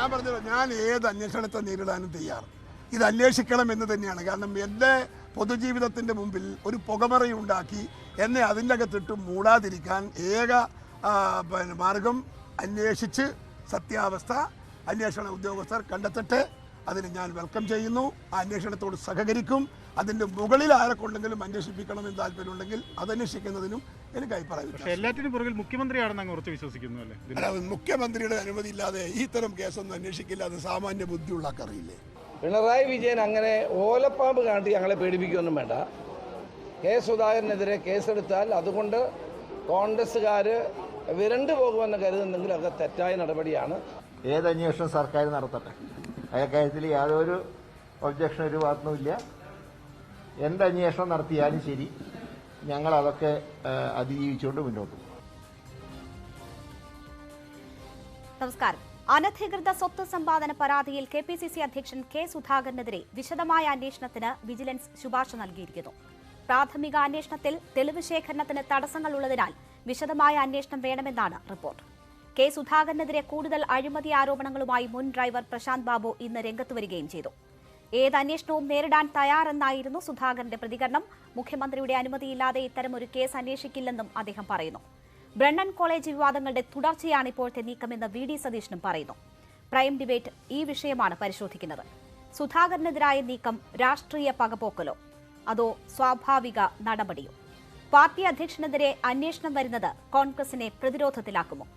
ഞാൻ പറഞ്ഞല്ലോ, ഞാൻ ഏത് അന്വേഷണത്തെ നേരിടാനും തയ്യാറ്. ഇത് അന്വേഷിക്കണം എന്ന് തന്നെയാണ്. കാരണം എൻ്റെ പൊതുജീവിതത്തിൻ്റെ മുമ്പിൽ ഒരു പുകമറയുണ്ടാക്കി എന്നെ അതിൻ്റെ അകത്തിട്ട് മൂടാതിരിക്കാൻ ഏക മാർഗം അന്വേഷിച്ച് സത്യാവസ്ഥ അന്വേഷണ ഉദ്യോഗസ്ഥർ കണ്ടെത്തട്ടെ. അതിന് ഞാൻ വെൽക്കം ചെയ്യുന്നു. ആ അന്വേഷണത്തോട് സഹകരിക്കും. അതിൻ്റെ മുകളിൽ ആരെക്കൊണ്ടെങ്കിലും അന്വേഷിപ്പിക്കണമെന്ന് താല്പര്യമുണ്ടെങ്കിൽ അതന്വേഷിക്കുന്നതിനും എനിക്ക് അഭിപ്രായം. എല്ലാറ്റിനും പുറകിൽ മുഖ്യമന്ത്രിയാണെന്ന് അങ്ങ് ഉറച്ച് വിശ്വസിക്കുന്നു അല്ലേ? മുഖ്യമന്ത്രിയുടെ അനുമതി ഇല്ലാതെ ഈ തരം കേസൊന്നും അന്വേഷിക്കില്ല. അത് സാമാന്യ ബുദ്ധിയുള്ള അറിയില്ലേ? പിണറായി വിജയൻ അങ്ങനെ ഓലപ്പാമ്പ് കാട്ടി ഞങ്ങളെ പേടിപ്പിക്കുകയൊന്നും വേണ്ട. കെ സുധാകരനെതിരെ കേസെടുത്താൽ അതുകൊണ്ട് കോൺഗ്രസ്സുകാർ വിരണ്ടു പോകുമെന്ന് കരുതുന്നെങ്കിൽ അത് തെറ്റായ നടപടിയാണ്. ഏതന്വേഷണം സർക്കാർ നടത്തട്ടെ. അക്കാര്യത്തിൽ യാതൊരു ഒബ്ജക്ഷൻ ഒരു ഭാഗത്തുനിന്നുമില്ല. എന്തന്വേഷണം നടത്തിയാലും ശരി, ഞങ്ങളതൊക്കെ അതിജീവിച്ചുകൊണ്ട് മുന്നോട്ട് പോകും. നമസ്കാരം. അനധികൃത സ്വത്ത് സമ്പാദന പരാതിയിൽ KPCC അധ്യക്ഷൻ കെ സുധാകരനെതിരെ വിശദമായ അന്വേഷണത്തിന് വിജിലൻസ് ശുപാർശ നൽകിയിരിക്കുന്നു. പ്രാഥമിക അന്വേഷണത്തിൽ തെളിവ് ശേഖരണത്തിന് തടസ്സങ്ങളുള്ളതിനാൽ വിശദമായ അന്വേഷണം വേണമെന്നാണ് റിപ്പോർട്ട്. കെ സുധാകരനെതിരെ കൂടുതൽ അഴിമതി ആരോപണങ്ങളുമായി മുൻ ഡ്രൈവർ പ്രശാന്ത് ബാബു ഇന്ന് രംഗത്ത് വരികയും ചെയ്തു. ഏത് അന്വേഷണവും നേരിടാൻ തയ്യാറെന്നായിരുന്നു സുധാകരന്റെ പ്രതികരണം. മുഖ്യമന്ത്രിയുടെ അനുമതിയില്ലാതെ ഇത്തരമൊരു കേസ് അന്വേഷിക്കില്ലെന്നും അദ്ദേഹം പറയുന്നു. ബ്രണ്ണൻ കോളേജ് വിവാദങ്ങളുടെ തുടർച്ചയാണ് ഇപ്പോഴത്തെ നീക്കമെന്ന് VD സതീശനും പറയുന്നു. പ്രൈം ഡിബേറ്റ് ഈ വിഷയമാണ് പരിശോധിക്കുന്നത്. സുധാകരനെതിരായ നീക്കം രാഷ്ട്രീയ പകപോക്കലോ അതോ സ്വാഭാവിക നടപടിയോ? പാർട്ടി അധ്യക്ഷനെതിരെ അന്വേഷണം വരുന്നത് കോൺഗ്രസിനെ പ്രതിരോധത്തിലാക്കുമോ?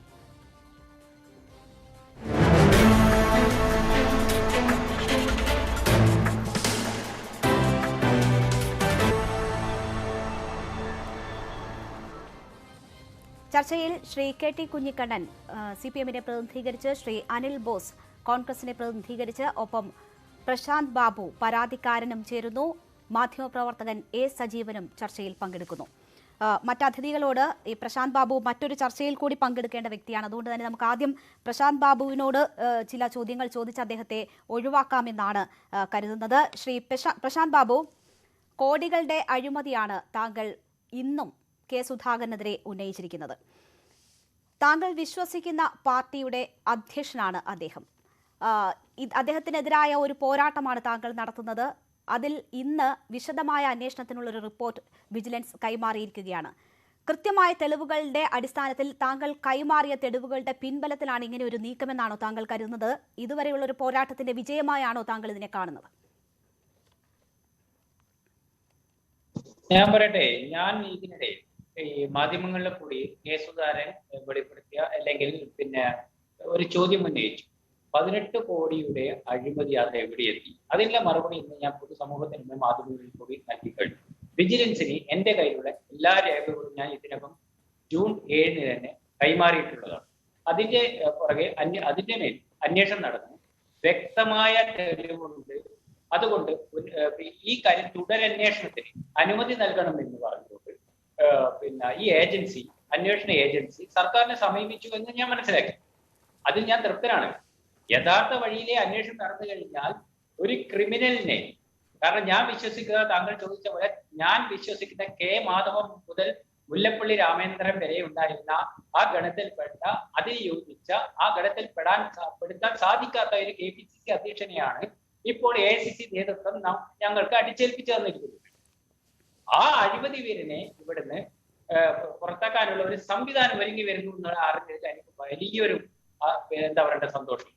ചർച്ചയിൽ ശ്രീ KT കുഞ്ഞിക്കണ്ണൻ CPM-നെ പ്രതിനിധീകരിച്ച്, ശ്രീ അനിൽ ബോസ് കോൺഗ്രസിനെ പ്രതിനിധീകരിച്ച്, ഒപ്പം പ്രശാന്ത് ബാബു പരാതിക്കാരനും ചേരുന്നു. മാധ്യമപ്രവർത്തകൻ A സജീവനും ചർച്ചയിൽ പങ്കെടുക്കുന്നു. മറ്റതിഥികളോട് ഈ പ്രശാന്ത് ബാബു മറ്റൊരു ചർച്ചയിൽ കൂടി പങ്കെടുക്കേണ്ട വ്യക്തിയാണ്. അതുകൊണ്ട് തന്നെ നമുക്ക് ആദ്യം പ്രശാന്ത് ബാബുവിനോട് ചില ചോദ്യങ്ങൾ ചോദിച്ച് അദ്ദേഹത്തെ ഒഴിവാക്കാമെന്നാണ് കരുതുന്നത്. ശ്രീ പ്രശാന്ത് ബാബു, കോടികളുടെ അഴിമതിയാണ് താങ്കൾ ഇന്നും കെ സുധാകരനെതിരെ ഉന്നയിച്ചിരിക്കുന്നത്. താങ്കൾ വിശ്വസിക്കുന്ന പാർട്ടിയുടെ അധ്യക്ഷനാണ് അദ്ദേഹം. അദ്ദേഹത്തിനെതിരായ ഒരു പോരാട്ടമാണ് താങ്കൾ നടത്തുന്നത്. അതിൽ ഇന്ന് വിശദമായ അന്വേഷണത്തിനുള്ളൊരു റിപ്പോർട്ട് വിജിലൻസ് കൈമാറിയിരിക്കുകയാണ്. കൃത്യമായ തെളിവുകളുടെ അടിസ്ഥാനത്തിൽ താങ്കൾ കൈമാറിയ തെളിവുകളുടെ പിൻബലത്തിലാണ് ഇങ്ങനെ ഒരു നീക്കമെന്നാണോ താങ്കൾ കരുതുന്നത്? ഇതുവരെയുള്ള ഒരു പോരാട്ടത്തിന്റെ വിജയമായാണോ താങ്കൾ ഇതിനെ കാണുന്നത്? ഞാൻ പറയട്ടെ, ഞാൻ ഇതിനിടെ ഈ മാധ്യമങ്ങളിലെ കൂടി കെ സുധാകരൻ വെളിപ്പെടുത്തിയ അല്ലെങ്കിൽ ഒരു ചോദ്യം ഉന്നയിച്ചു. 18 കോടിയുടെ അഴിമതി അത് എവിടെയെത്തി? അതിനുള്ള മറുപടി ഇന്ന് ഞാൻ പൊതുസമൂഹത്തിന് മുമ്പ് മാധ്യമങ്ങളിൽ കൂടി നൽകി കഴിഞ്ഞു. വിജിലൻസിന് എന്റെ കയ്യിലുള്ള എല്ലാ രേഖകളും ഞാൻ ഇതിനകം ജൂൺ 7 തന്നെ കൈമാറിയിട്ടുള്ളതാണ്. അതിന്റെ പുറകെ അതിന്റെ മേൽ അന്വേഷണം നടന്നു. വ്യക്തമായ തെളിവുണ്ട്. അതുകൊണ്ട് ഈ കാര്യം തുടരന്വേഷണത്തിന് അനുമതി നൽകണമെന്ന് പറഞ്ഞുകൊണ്ട് ഈ അന്വേഷണ ഏജൻസി സർക്കാരിനെ സമീപിച്ചു എന്ന് ഞാൻ മനസ്സിലാക്കി. അതിൽ ഞാൻ തൃപ്തനാണ്. യഥാർത്ഥ വഴിയിലെ അന്വേഷണം നടന്നു കഴിഞ്ഞാൽ ഒരു ക്രിമിനലിനെ, കാരണം ഞാൻ വിശ്വസിക്കുക, താങ്കൾ ചോദിച്ച പോലെ ഞാൻ വിശ്വസിക്കുന്ന കെ മാധവൻ മുതൽ മുല്ലപ്പള്ളി രാമേന്ദ്രൻ വരെ ഉണ്ടായിരുന്ന ആ ഗണത്തിൽപ്പെട്ട അതിൽ യോജിച്ച ആ ഗണത്തിൽ പെടുത്താൻ സാധിക്കാത്ത ഒരു KPCC അധ്യക്ഷനെയാണ് ഇപ്പോൾ AICC നേതൃത്വം ഞങ്ങൾക്ക് അടിച്ചേൽപ്പിച്ചു തന്നിരിക്കുന്നത്. ആ അഴിമതി വീരനെ ഇവിടുന്ന് പുറത്താക്കാനുള്ള ഒരു സംവിധാനം ഒരുങ്ങി വരുന്നു എന്നുള്ള അറിഞ്ഞിട്ട് എനിക്ക് വലിയൊരു സന്തോഷം.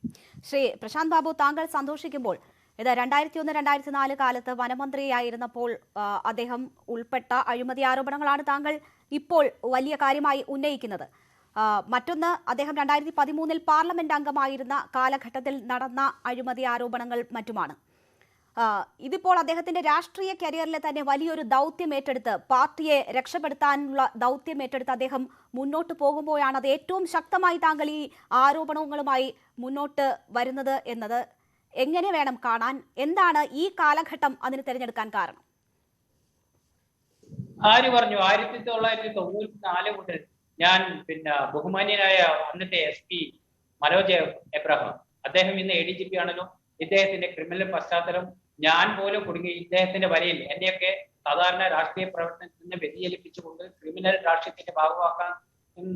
ശ്രീ പ്രശാന്ത് ബാബു, താങ്കൾ സന്തോഷിക്കുമ്പോൾ ഇത് 2001-2004 കാലത്ത് വനമന്ത്രിയായിരുന്നപ്പോൾ അദ്ദേഹം ഉൾപ്പെട്ട അഴിമതി ആരോപണങ്ങളാണ് താങ്കൾ ഇപ്പോൾ വലിയ കാര്യമായി ഉന്നയിക്കുന്നത്. മറ്റൊന്ന്, അദ്ദേഹം 2013 പാർലമെന്റ് അംഗമായിരുന്ന കാലഘട്ടത്തിൽ നടന്ന അഴിമതി ആരോപണങ്ങൾ മറ്റുമാണ്. ഇതിപ്പോൾ അദ്ദേഹത്തിന്റെ രാഷ്ട്രീയ കരിയറിലെ തന്നെ വലിയൊരു ദൗത്യം ഏറ്റെടുത്ത്, പാർട്ടിയെ രക്ഷപ്പെടുത്താനുള്ള ദൗത്യം ഏറ്റെടുത്ത് അദ്ദേഹം മുന്നോട്ട് പോകുമ്പോഴാണ് അത് ഏറ്റവും ശക്തമായി താങ്കൾ ഈ ആരോപണങ്ങളുമായി മുന്നോട്ട് വരുന്നത് എന്നത് എങ്ങനെ വേണം കാണാൻ? എന്താണ് ഈ കാലഘട്ടം അതിന് തിരഞ്ഞെടുക്കാൻ കാരണം? ആര് പറഞ്ഞു? 1994 മുതൽ ഞാൻ ബഹുമാന്യനായ അന്നത്തെ SP മനോജ് എബ്രഹാം, അദ്ദേഹം ഇന്ന് ADGP ആണല്ലോ, ഇദ്ദേഹത്തിന്റെ ക്രിമിനൽ പശ്ചാത്തലം ഞാൻ പോലും കുടുങ്ങി ഇദ്ദേഹത്തിന്റെ വരയിൽ എന്നെയൊക്കെ സാധാരണ രാഷ്ട്രീയ പ്രവർത്തനത്തിൽ നിന്ന് വ്യതിചലിപ്പിച്ചുകൊണ്ട് ക്രിമിനൽ രാഷ്ട്രീയത്തിന്റെ ഭാഗമാക്കാൻ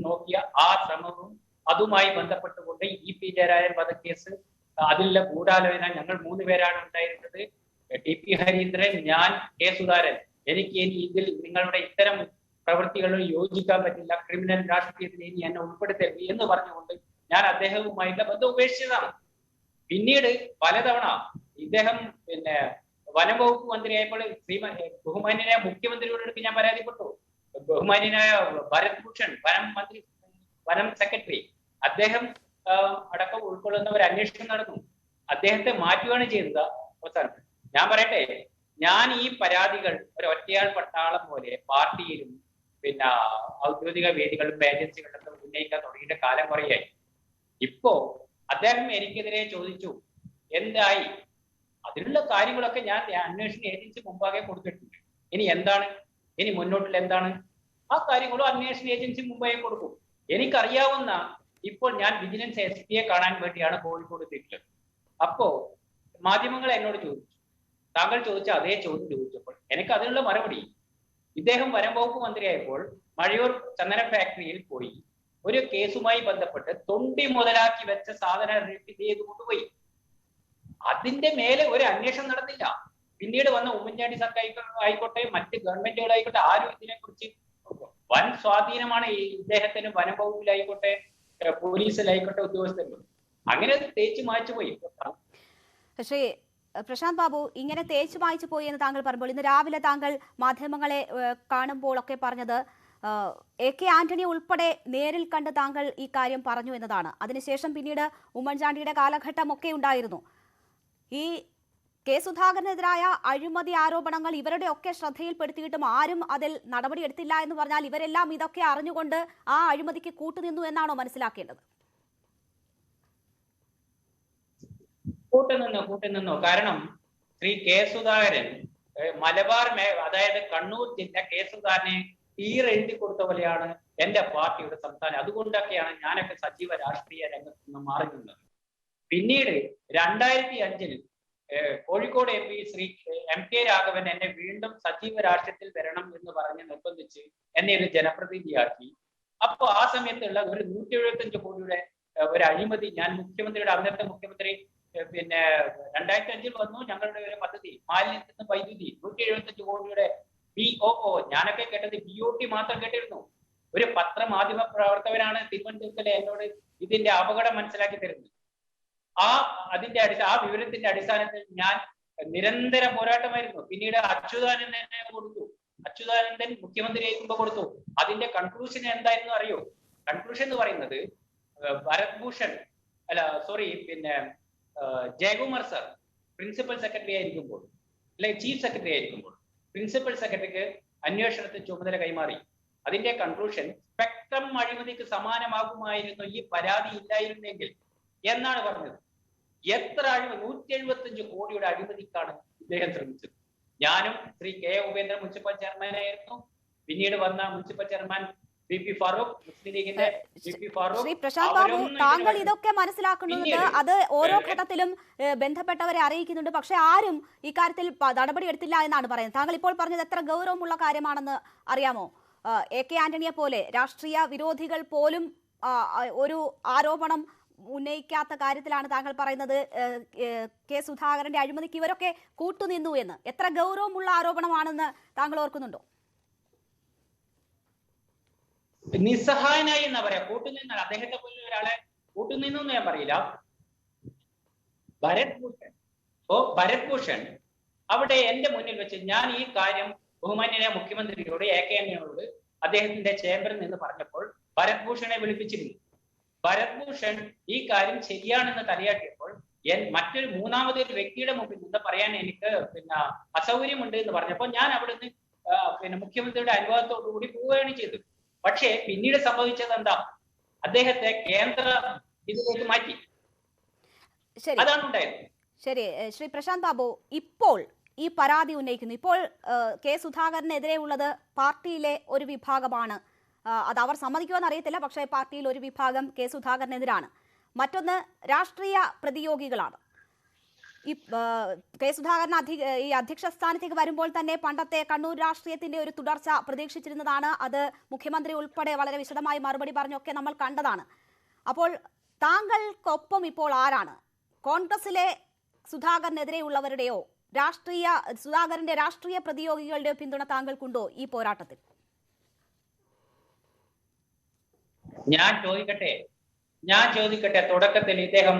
നോക്കിയ ആ ശ്രമവും അതുമായി ബന്ധപ്പെട്ടുകൊണ്ട് EP ജയരാജൻ വധക്കേസ്, അതിലുള്ള ഗൂഢാലോചന ഞങ്ങൾ 3 പേരാണ് ഉണ്ടായിരുന്നത്. ടി പി ഹരീന്ദ്രൻ, ഞാൻ, കെ സുധാകരൻ. എനിക്ക് ഇനി ഇതിൽ നിങ്ങളുടെ ഇത്തരം പ്രവൃത്തികളിൽ യോജിക്കാൻ പറ്റില്ല, ക്രിമിനൽ രാഷ്ട്രീയത്തിൽ ഇനി എന്നെ ഉൾപ്പെടുത്തരുത് എന്ന് പറഞ്ഞുകൊണ്ട് ഞാൻ അദ്ദേഹവുമായിട്ടുള്ള ബന്ധം ഉപേക്ഷിച്ചതാണ്. പിന്നീട് പലതവണ ഇദ്ദേഹം വനം വകുപ്പ് മന്ത്രിയായപ്പോൾ ബഹുമാന്യനായ മുഖ്യമന്ത്രിയോട് ഞാൻ പരാതിപ്പെട്ടു. ബഹുമാന്യനായ ഭരത് ഭൂഷൺ വനം സെക്രട്ടറി, അദ്ദേഹം അടക്കം ഉൾക്കൊള്ളുന്ന ഒരു അന്വേഷണം നടന്നു. അദ്ദേഹത്തെ മാറ്റുകയാണ് ചെയ്തത്. അവസാനം ഞാൻ പറയട്ടെ, ഞാൻ ഈ പരാതികൾ ഒരു ഒറ്റയാൾ പട്ടാളം പോലെ പാർട്ടിയിലും ഔദ്യോഗിക വേദികളിലും ഏജൻസികളിലൊക്കെ ഉന്നയിക്കാൻ തുടങ്ങിയിട്ട് കാലം കുറയായി. ഇപ്പോ അദ്ദേഹം എനിക്കെതിരെ ചോദിച്ചു, എന്തായി? അതിനുള്ള കാര്യങ്ങളൊക്കെ ഞാൻ അന്വേഷണ ഏജൻസി മുമ്പാകെ കൊടുത്തിട്ടുണ്ട്. ഇനി എന്താണ്, ഇനി മുന്നോട്ടുള്ള എന്താണ്, ആ കാര്യങ്ങളും അന്വേഷണ ഏജൻസി മുമ്പാകെ കൊടുക്കും. എനിക്കറിയാവുന്ന ഇപ്പോൾ ഞാൻ വിജിലൻസ് SP കാണാൻ വേണ്ടിയാണ് കോഴിക്കോട് എത്തിയിട്ടുള്ളത്. അപ്പോ മാധ്യമങ്ങൾ എന്നോട് ചോദിച്ചു, താങ്കൾ ചോദിച്ച അതേ ചോദ്യം ചോദിച്ചപ്പോൾ എനിക്ക് അതിനുള്ള മറുപടി, ഇദ്ദേഹം വനം വകുപ്പ് മന്ത്രിയായപ്പോൾ മഴയൂർ ചന്ദന ഫാക്ടറിയിൽ പോയി ഒരു കേസുമായി ബന്ധപ്പെട്ട് തൊണ്ടി മുതലാക്കി വെച്ച സാധനം ചെയ്ത് കൊണ്ടുപോയി. അതിന്റെ മേലെ ഒരു അന്വേഷണം നടന്നില്ല. പിന്നീട് വന്ന ഉമ്മൻചാണ്ടി സർക്കാർ ആയിക്കോട്ടെ, മറ്റ് ഗവൺമെന്റുകളായിക്കോട്ടെ, ആരും ഇതിനെക്കുറിച്ച് വൻ സ്വാധീനമാണ് ഇദ്ദേഹത്തിന് വനം വകുപ്പിലായിക്കോട്ടെ പോലീസിലായിക്കോട്ടെ ഉദ്യോഗസ്ഥരും. അങ്ങനെ തേച്ച് മായ്ച്ചു പോയി. ശ്രീ പ്രശാന്ത് ബാബു, ഇങ്ങനെ തേച്ചു മായ്ച്ചു പോയി എന്ന് താങ്കൾ പറയുമ്പോൾ ഇന്ന് രാവിലെ താങ്കൾ മാധ്യമങ്ങളെ കാണുമ്പോൾ ഒക്കെ പറഞ്ഞത് AK ആന്റണി ഉൾപ്പെടെ നേരിൽ കണ്ട് താങ്കൾ ഈ കാര്യം പറഞ്ഞു എന്നതാണ്. അതിനുശേഷം പിന്നീട് ഉമ്മൻചാണ്ടിയുടെ കാലഘട്ടമൊക്കെ ഉണ്ടായിരുന്നു. ഈ കെ സുധാകരനെതിരായ അഴിമതി ആരോപണങ്ങൾ ഇവരുടെ ഒക്കെ ശ്രദ്ധയിൽപ്പെടുത്തിയിട്ടും ആരും അതിൽ നടപടി എടുത്തില്ല എന്ന് പറഞ്ഞാൽ ഇവരെല്ലാം ഇതൊക്കെ അറിഞ്ഞുകൊണ്ട് ആ അഴിമതിക്ക് കൂട്ടുനിന്നു എന്നാണോ മനസ്സിലാക്കേണ്ടത്? കൂട്ടുനിന്നു. കാരണം ശ്രീ കെ സുധാകരൻ മലബാർ അതായത് കണ്ണൂർ ജില്ല കെ സുധാകരനെ തീരെഴുതി കൊടുത്ത പോലെയാണ് എന്റെ പാർട്ടിയുടെ സംസ്ഥാനം. അതുകൊണ്ടൊക്കെയാണ് ഞാനൊക്കെ സജീവ രാഷ്ട്രീയ രംഗത്ത് നിന്ന് മാറി നിന്നത്. പിന്നീട് 2005 കോഴിക്കോട് MP ശ്രീ MK രാഘവൻ എന്നെ വീണ്ടും സജീവ രാഷ്ട്രീയത്തിൽ വരണം എന്ന് പറഞ്ഞ് നിർബന്ധിച്ച് എന്നെ ഒരു ജനപ്രതിനിധിയാക്കി. അപ്പൊ ആ സമയത്തുള്ള ഒരു 175 കോടിയുടെ ഒരു അഴിമതി ഞാൻ മുഖ്യമന്ത്രിയുടെ അന്നത്തെ മുഖ്യമന്ത്രി 2005 വന്നു. ഞങ്ങളുടെ ഒരു പദ്ധതി മാലിന്യത്തിൽ നിന്ന് വൈദ്യുതി 175 കോടിയുടെ BOO, ഞാനൊക്കെ കേട്ടത് BOT മാത്രം കേട്ടിരുന്നു. ഒരു പത്രമാധ്യമ പ്രവർത്തകനാണ് തിരുവനന്തപുരത്തിലെ എന്നോട് ഇതിന്റെ അപകടം മനസ്സിലാക്കി തരുന്നത്. ആ വിവരത്തിന്റെ അടിസ്ഥാനത്തിൽ ഞാൻ നിരന്തര പോരാട്ടമായിരുന്നു. പിന്നീട് അച്യുതാനന്ദനെ കൊടുത്തു. അച്യുതാനന്ദൻ മുഖ്യമന്ത്രി ആയിരിക്കുമ്പോൾ കൊടുത്തു. അതിന്റെ കൺക്ലൂഷൻ എന്തായിരുന്നു അറിയോ? കൺക്ലൂഷൻ എന്ന് പറയുന്നത് Bharat Bhushan Jayakumar sir principal secretary ആയിരിക്കുമ്പോൾ അല്ലെങ്കിൽ ചീഫ് സെക്രട്ടറി ആയിരിക്കുമ്പോൾ പ്രിൻസിപ്പൽ സെക്രട്ടറിക്ക് അന്വേഷണത്തിൽ ചുമതല കൈമാറി. അതിന്റെ കൺക്ലൂഷൻ സ്പെക്ട്രം അഴിമതിക്ക് സമാനമാകുമായിരുന്നു ഈ പരാതി ഇല്ലായിരുന്നെങ്കിൽ എന്നാണ് പറഞ്ഞത്. എത്ര അഴിമതി, 175 കോടിയുടെ അഴിമതിക്കാണ് ഇദ്ദേഹം ശ്രമിച്ചത്. ഞാനും ശ്രീ K ഉപേന്ദ്രൻ മുനിസിപ്പൽ ചെയർമാനായിരുന്നു. പിന്നീട് വന്ന മുനിസിപ്പൽ ചെയർമാൻ BP ഫാറൂഖ്, മുസ്ലിം ലീഗിന്റെ BP ഫാറൂഖ്. ശ്രീ പ്രശാന്ത് ബാബു, താങ്കൾ ഇതൊക്കെ മനസ്സിലാക്കുന്നുണ്ട്, അത് ഓരോ ഘട്ടത്തിലും ബന്ധപ്പെട്ടവരെ അറിയിക്കുന്നുണ്ട്. പക്ഷെ ആരും ഇക്കാര്യത്തിൽ നടപടി എടുത്തില്ല എന്നാണ് പറയുന്നത്. താങ്കൾ ഇപ്പോൾ പറഞ്ഞത് എത്ര ഗൗരവമുള്ള കാര്യമാണെന്ന് അറിയാമോ? AK ആന്റണിയെ പോലെ രാഷ്ട്രീയ വിരോധികൾ പോലും ഒരു ആരോപണം ഉന്നയിക്കാത്ത കാര്യത്തിലാണ് താങ്കൾ പറയുന്നത് കെ സുധാകരന്റെ അഴിമതിക്ക് ഇവരൊക്കെ കൂട്ടുനിന്നു എന്ന്. എത്ര ഗൗരവമുള്ള ആരോപണമാണെന്ന് താങ്കൾ ഓർക്കുന്നുണ്ടോ? നിസ്സഹായനായി എന്നാ പറയാ, കൂട്ടുനിന്നാണ്. അദ്ദേഹത്തെ പോലെ ഒരാളെ കൂട്ടുനിന്നു എന്ന് ഞാൻ പറയില്ല. ഭരത് ഭൂഷൺ അവിടെ എന്റെ മുന്നിൽ വെച്ച് ഞാൻ ഈ കാര്യം ബഹുമാന്യനായ മുഖ്യമന്ത്രിയോട് AK ആന്റണിയോട് അദ്ദേഹത്തിന്റെ ചേംബറിൽ നിന്ന് പറഞ്ഞപ്പോൾ ഭരത് ഭൂഷണെ വിളിപ്പിച്ചിരുന്നു. ഭരത് ഭൂഷൺ ഈ കാര്യം ശരിയാണെന്ന് തലയാട്ടിയപ്പോൾ മറ്റൊരു മൂന്നാമതൊരു വ്യക്തിയുടെ മുമ്പിൽ നിന്ന് പറയാൻ എനിക്ക് അസൗകര്യമുണ്ട് എന്ന് പറഞ്ഞപ്പോൾ ഞാൻ അവിടുന്ന് മുഖ്യമന്ത്രിയുടെ അനുവാദത്തോടു കൂടി പോവുകയാണ് ചെയ്തത്. പക്ഷേ പിന്നീട് സംഭവിച്ചത് എന്താ? അദ്ദേഹത്തെ കേന്ദ്ര ഇതിലേക്ക് മാറ്റി. അതാണ് ഉണ്ടായത്. ശരി, ശ്രീ പ്രശാന്ത് ബാബു, ഇപ്പോൾ ഈ പരാതി ഉന്നയിക്കുന്നു. ഇപ്പോൾ കെ സുധാകരനെതിരെ ഉള്ളത് പാർട്ടിയിലെ ഒരു വിഭാഗമാണ്. അത് അവർ സമ്മതിക്കുമെന്ന് അറിയത്തില്ല. പക്ഷേ പാർട്ടിയിൽ ഒരു വിഭാഗം കെ സുധാകരനെതിരാണ്. മറ്റൊന്ന് രാഷ്ട്രീയ പ്രതിയോഗികളാണ്. ഈ കെ സുധാകരൻ ഈ അധ്യക്ഷ സ്ഥാനത്തേക്ക് വരുമ്പോൾ തന്നെ പണ്ടത്തെ കണ്ണൂർ രാഷ്ട്രീയത്തിന്റെ ഒരു തുടർച്ച പ്രതീക്ഷിച്ചിരുന്നതാണ്. അത് മുഖ്യമന്ത്രി ഉൾപ്പെടെ വളരെ വിശദമായി മറുപടി പറഞ്ഞൊക്കെ നമ്മൾ കണ്ടതാണ്. അപ്പോൾ താങ്കൾക്കൊപ്പം ഇപ്പോൾ ആരാണ്? കോൺഗ്രസിലെ സുധാകരനെതിരെയുള്ളവരുടെയോ സുധാകരന്റെ രാഷ്ട്രീയ പ്രതിയോഗികളുടെയോ പിന്തുണ താങ്കൾക്കുണ്ടോ ഈ പോരാട്ടത്തിൽ? ഞാൻ ചോദിക്കട്ടെ തുടക്കത്തിൽ ഇദ്ദേഹം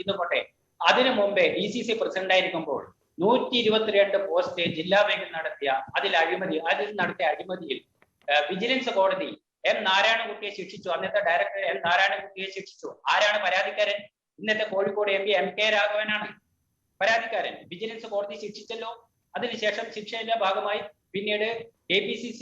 ഇതുകൊട്ടെ അതിനു മുമ്പേ DCC പ്രസിഡന്റ് ആയിരിക്കുമ്പോൾ 122 പോസ്റ്റ് ജില്ലാ ബാങ്കിൽ നടത്തിയ അതിൽ നടത്തിയ അഴിമതിയിൽ വിജിലൻസ് കോടതി M. നാരായണൻകുട്ടിയെ ശിക്ഷിച്ചു. അന്നത്തെ ഡയറക്ടർ M. നാരായണൻകുട്ടിയെ ശിക്ഷിച്ചു. ആരാണ് പരാതിക്കാരൻ? ഇന്നത്തെ കോഴിക്കോട് MP MK രാഘവനാണ് പരാതിക്കാരൻ. വിജിലൻസ് കോടതി ശിക്ഷിച്ചല്ലോ. അതിനുശേഷം ശിക്ഷയുടെ ഭാഗമായി പിന്നീട് KPCC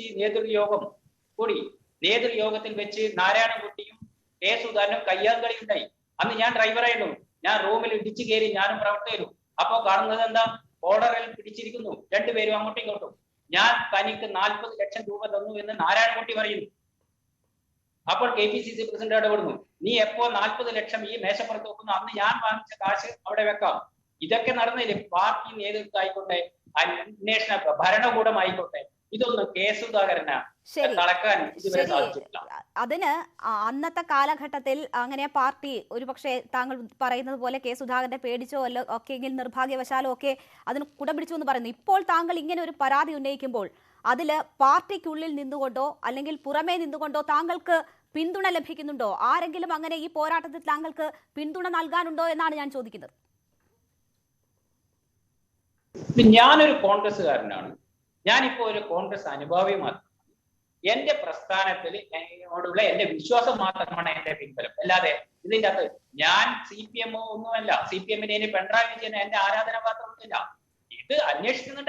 നേതൃയോഗത്തിൽ വെച്ച് നാരായണൻകുട്ടിയും K. സുധാകരനും കയ്യാങ്കളി ഉണ്ടായി. അന്ന് ഞാൻ ഡ്രൈവറായിരുന്നു. ഞാൻ റൂമിൽ ഇടിച്ചു കയറി, ഞാനും പ്രവർത്തകരും. അപ്പോ കാണുന്നത് എന്താ? ഓർഡറിൽ പിടിച്ചിരിക്കുന്നു, രണ്ടുപേരും അങ്ങോട്ടും ഇങ്ങോട്ടും. ഞാൻ തനിക്ക് 40 ലക്ഷം രൂപ തന്നു എന്ന് നാരായണൻകുട്ടി പറയുന്നു. അപ്പോൾ KPCC പ്രസിഡന്റ് ഇടപെടുന്നു. നീ എപ്പോ 40 ലക്ഷം ഈ മേശപ്പുറത്ത് വെക്കുന്നു, അന്ന് ഞാൻ വാങ്ങിച്ച കാശ് അവിടെ വെക്കാം. ഇതൊക്കെ നടന്നില്ലേ? പാർട്ടി നേതൃത്വം ആയിക്കോട്ടെ, അന്വേഷണ ഭരണകൂടമായിക്കോട്ടെ, ഇതൊന്നും K. സുധാകരന് കളക്കാൻ ഇതുവരെ സാധിച്ചിട്ടില്ല. അതിന് അന്നത്തെ കാലഘട്ടത്തിൽ അങ്ങനെ പാർട്ടി ഒരുപക്ഷെ താങ്കൾ പറയുന്നത് പോലെ K. സുധാകരനെ പേടിച്ചോ അല്ലോ ഒക്കെയെങ്കിൽ നിർഭാഗ്യവശാലോ ഒക്കെ അതിന് കുടപിടിച്ചു എന്ന് പറയുന്നു. ഇപ്പോൾ താങ്കൾ ഇങ്ങനെ ഒരു പരാതി ഉന്നയിക്കുമ്പോൾ അതില് പാർട്ടിക്കുള്ളിൽ നിന്നുകൊണ്ടോ അല്ലെങ്കിൽ പുറമേ നിന്നുകൊണ്ടോ താങ്കൾക്ക് പിന്തുണ ലഭിക്കുന്നുണ്ടോ? ആരെങ്കിലും അങ്ങനെ ഈ പോരാട്ടത്തിൽ താങ്കൾക്ക് പിന്തുണ നൽകാനുണ്ടോ എന്നാണ് ഞാൻ ചോദിക്കുന്നത്. ഞാനൊരു കോൺഗ്രസ്സുകാരനാണ്. ഞാനിപ്പോ ഒരു കോൺഗ്രസ് അനുഭാവി മാത്രം. എന്റെ പ്രസ്ഥാനത്തിൽ എന്നോടുള്ള എന്റെ വിശ്വാസം മാത്രമാണ് എന്റെ പിൻബലം. അല്ലാതെ ഇതിന്റെ അകത്ത് ഞാൻ CPM ഒന്നുമല്ല. CPM-നെ ഇനി പിണറായി വിജയനെ എന്റെ ആരാധനാപാത്രമൊന്നുമില്ല. ഇത്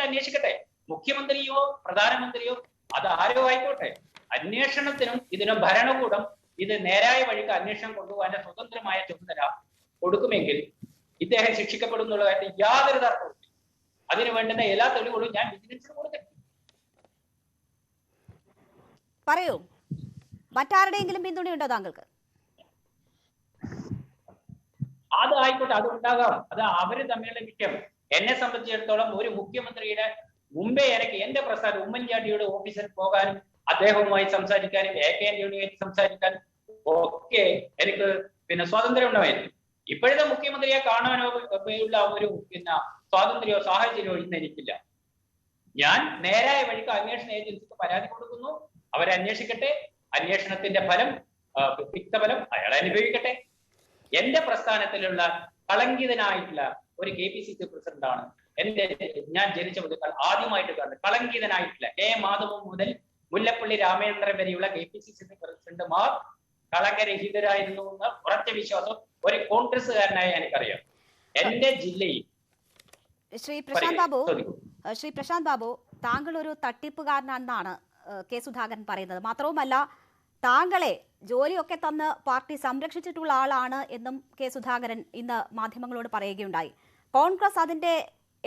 അന്വേഷിക്കട്ടെ. മുഖ്യമന്ത്രിയോ പ്രധാനമന്ത്രിയോ അത് ആരോ ആയിക്കോട്ടെ. അന്വേഷണത്തിനും ഇതിനും ഭരണകൂടം ഇത് നേരായ വഴിക്ക് അന്വേഷണം കൊണ്ടുപോകാൻ സ്വതന്ത്രമായ ചുമതല കൊടുക്കുമെങ്കിൽ ഇദ്ദേഹം ശിക്ഷിക്കപ്പെടും എന്നുള്ള കാര്യത്തിൽ യാതൊരു തർക്കവും. അതിനു വേണ്ടുന്ന എല്ലാ തെളിവുകളും ഞാൻ വിജിലൻസിന് കൊടുത്തിട്ടുണ്ട്. പറയൂ, മറ്റാരുടെയെങ്കിലും പിന്തുണയുണ്ടോ താങ്കൾക്ക്? അത് ആയിക്കോട്ടെ, അത് ഉണ്ടാകാം. അത് അവര് തമ്മിലുള്ള വിഷയം. എന്നെ സംബന്ധിച്ചിടത്തോളം ഒരു മുഖ്യമന്ത്രിയുടെ മുമ്പേ എനിക്ക് എന്റെ പ്രസ്ഥാനം ഉമ്മൻചാണ്ടിയുടെ ഓഫീസിൽ പോകാനും അദ്ദേഹവുമായി സംസാരിക്കാനും AK ആന്റണിയുമായിട്ട് സംസാരിക്കാനും ഒക്കെ എനിക്ക് സ്വാതന്ത്ര്യം ഉണ്ടായിരുന്നു. ഇപ്പോഴത്തെ മുഖ്യമന്ത്രിയെ കാണാനോ ഉള്ള ഒരു സ്വാതന്ത്ര്യമോ സാഹചര്യമോ ഇന്ന് എനിക്കില്ല. ഞാൻ നേരായ വഴിക്ക് അന്വേഷണ ഏജൻസിക്ക് പരാതി കൊടുക്കുന്നു. അവരന്വേഷിക്കട്ടെ. അന്വേഷണത്തിന്റെ ഫലം അയാൾ അനുഭവിക്കട്ടെ. എന്റെ പ്രസ്ഥാനത്തിലുള്ള കളങ്കിതനായിട്ടുള്ള ഒരു KPCC പ്രസിഡന്റാണ് ഞാൻ ജനിച്ച മുതൽ ആദ്യമായിട്ട് കാണുന്നത്. കളങ്കിതനായിട്ടുള്ള K. മാധവൻ മുതൽ മുല്ലപ്പള്ളി രാമചന്ദ്രൻ വരെയുള്ള KPCC പ്രസിഡന്റുമാർ കളങ്കരഹിതരായിരുന്നു എന്ന ഉറച്ച വിശ്വാസം ഒരു കോൺഗ്രസ്സുകാരനായി എനിക്കറിയാം. എന്റെ ജില്ലയിൽ ശ്രീ പ്രശാന്ത് ബാബു, താങ്കൾ ഒരു തട്ടിപ്പുകാരനാണെന്നാണ് K. സുധാകരൻ പറയുന്നത്. മാത്രവുമല്ല, താങ്കളെ ജോലിയൊക്കെ തന്ന് പാർട്ടി സംരക്ഷിച്ചിട്ടുള്ള ആളാണ് എന്നും K. സുധാകരൻ ഇന്ന് മാധ്യമങ്ങളോട് പറയുകയുണ്ടായി. കോൺഗ്രസ് അതിന്റെ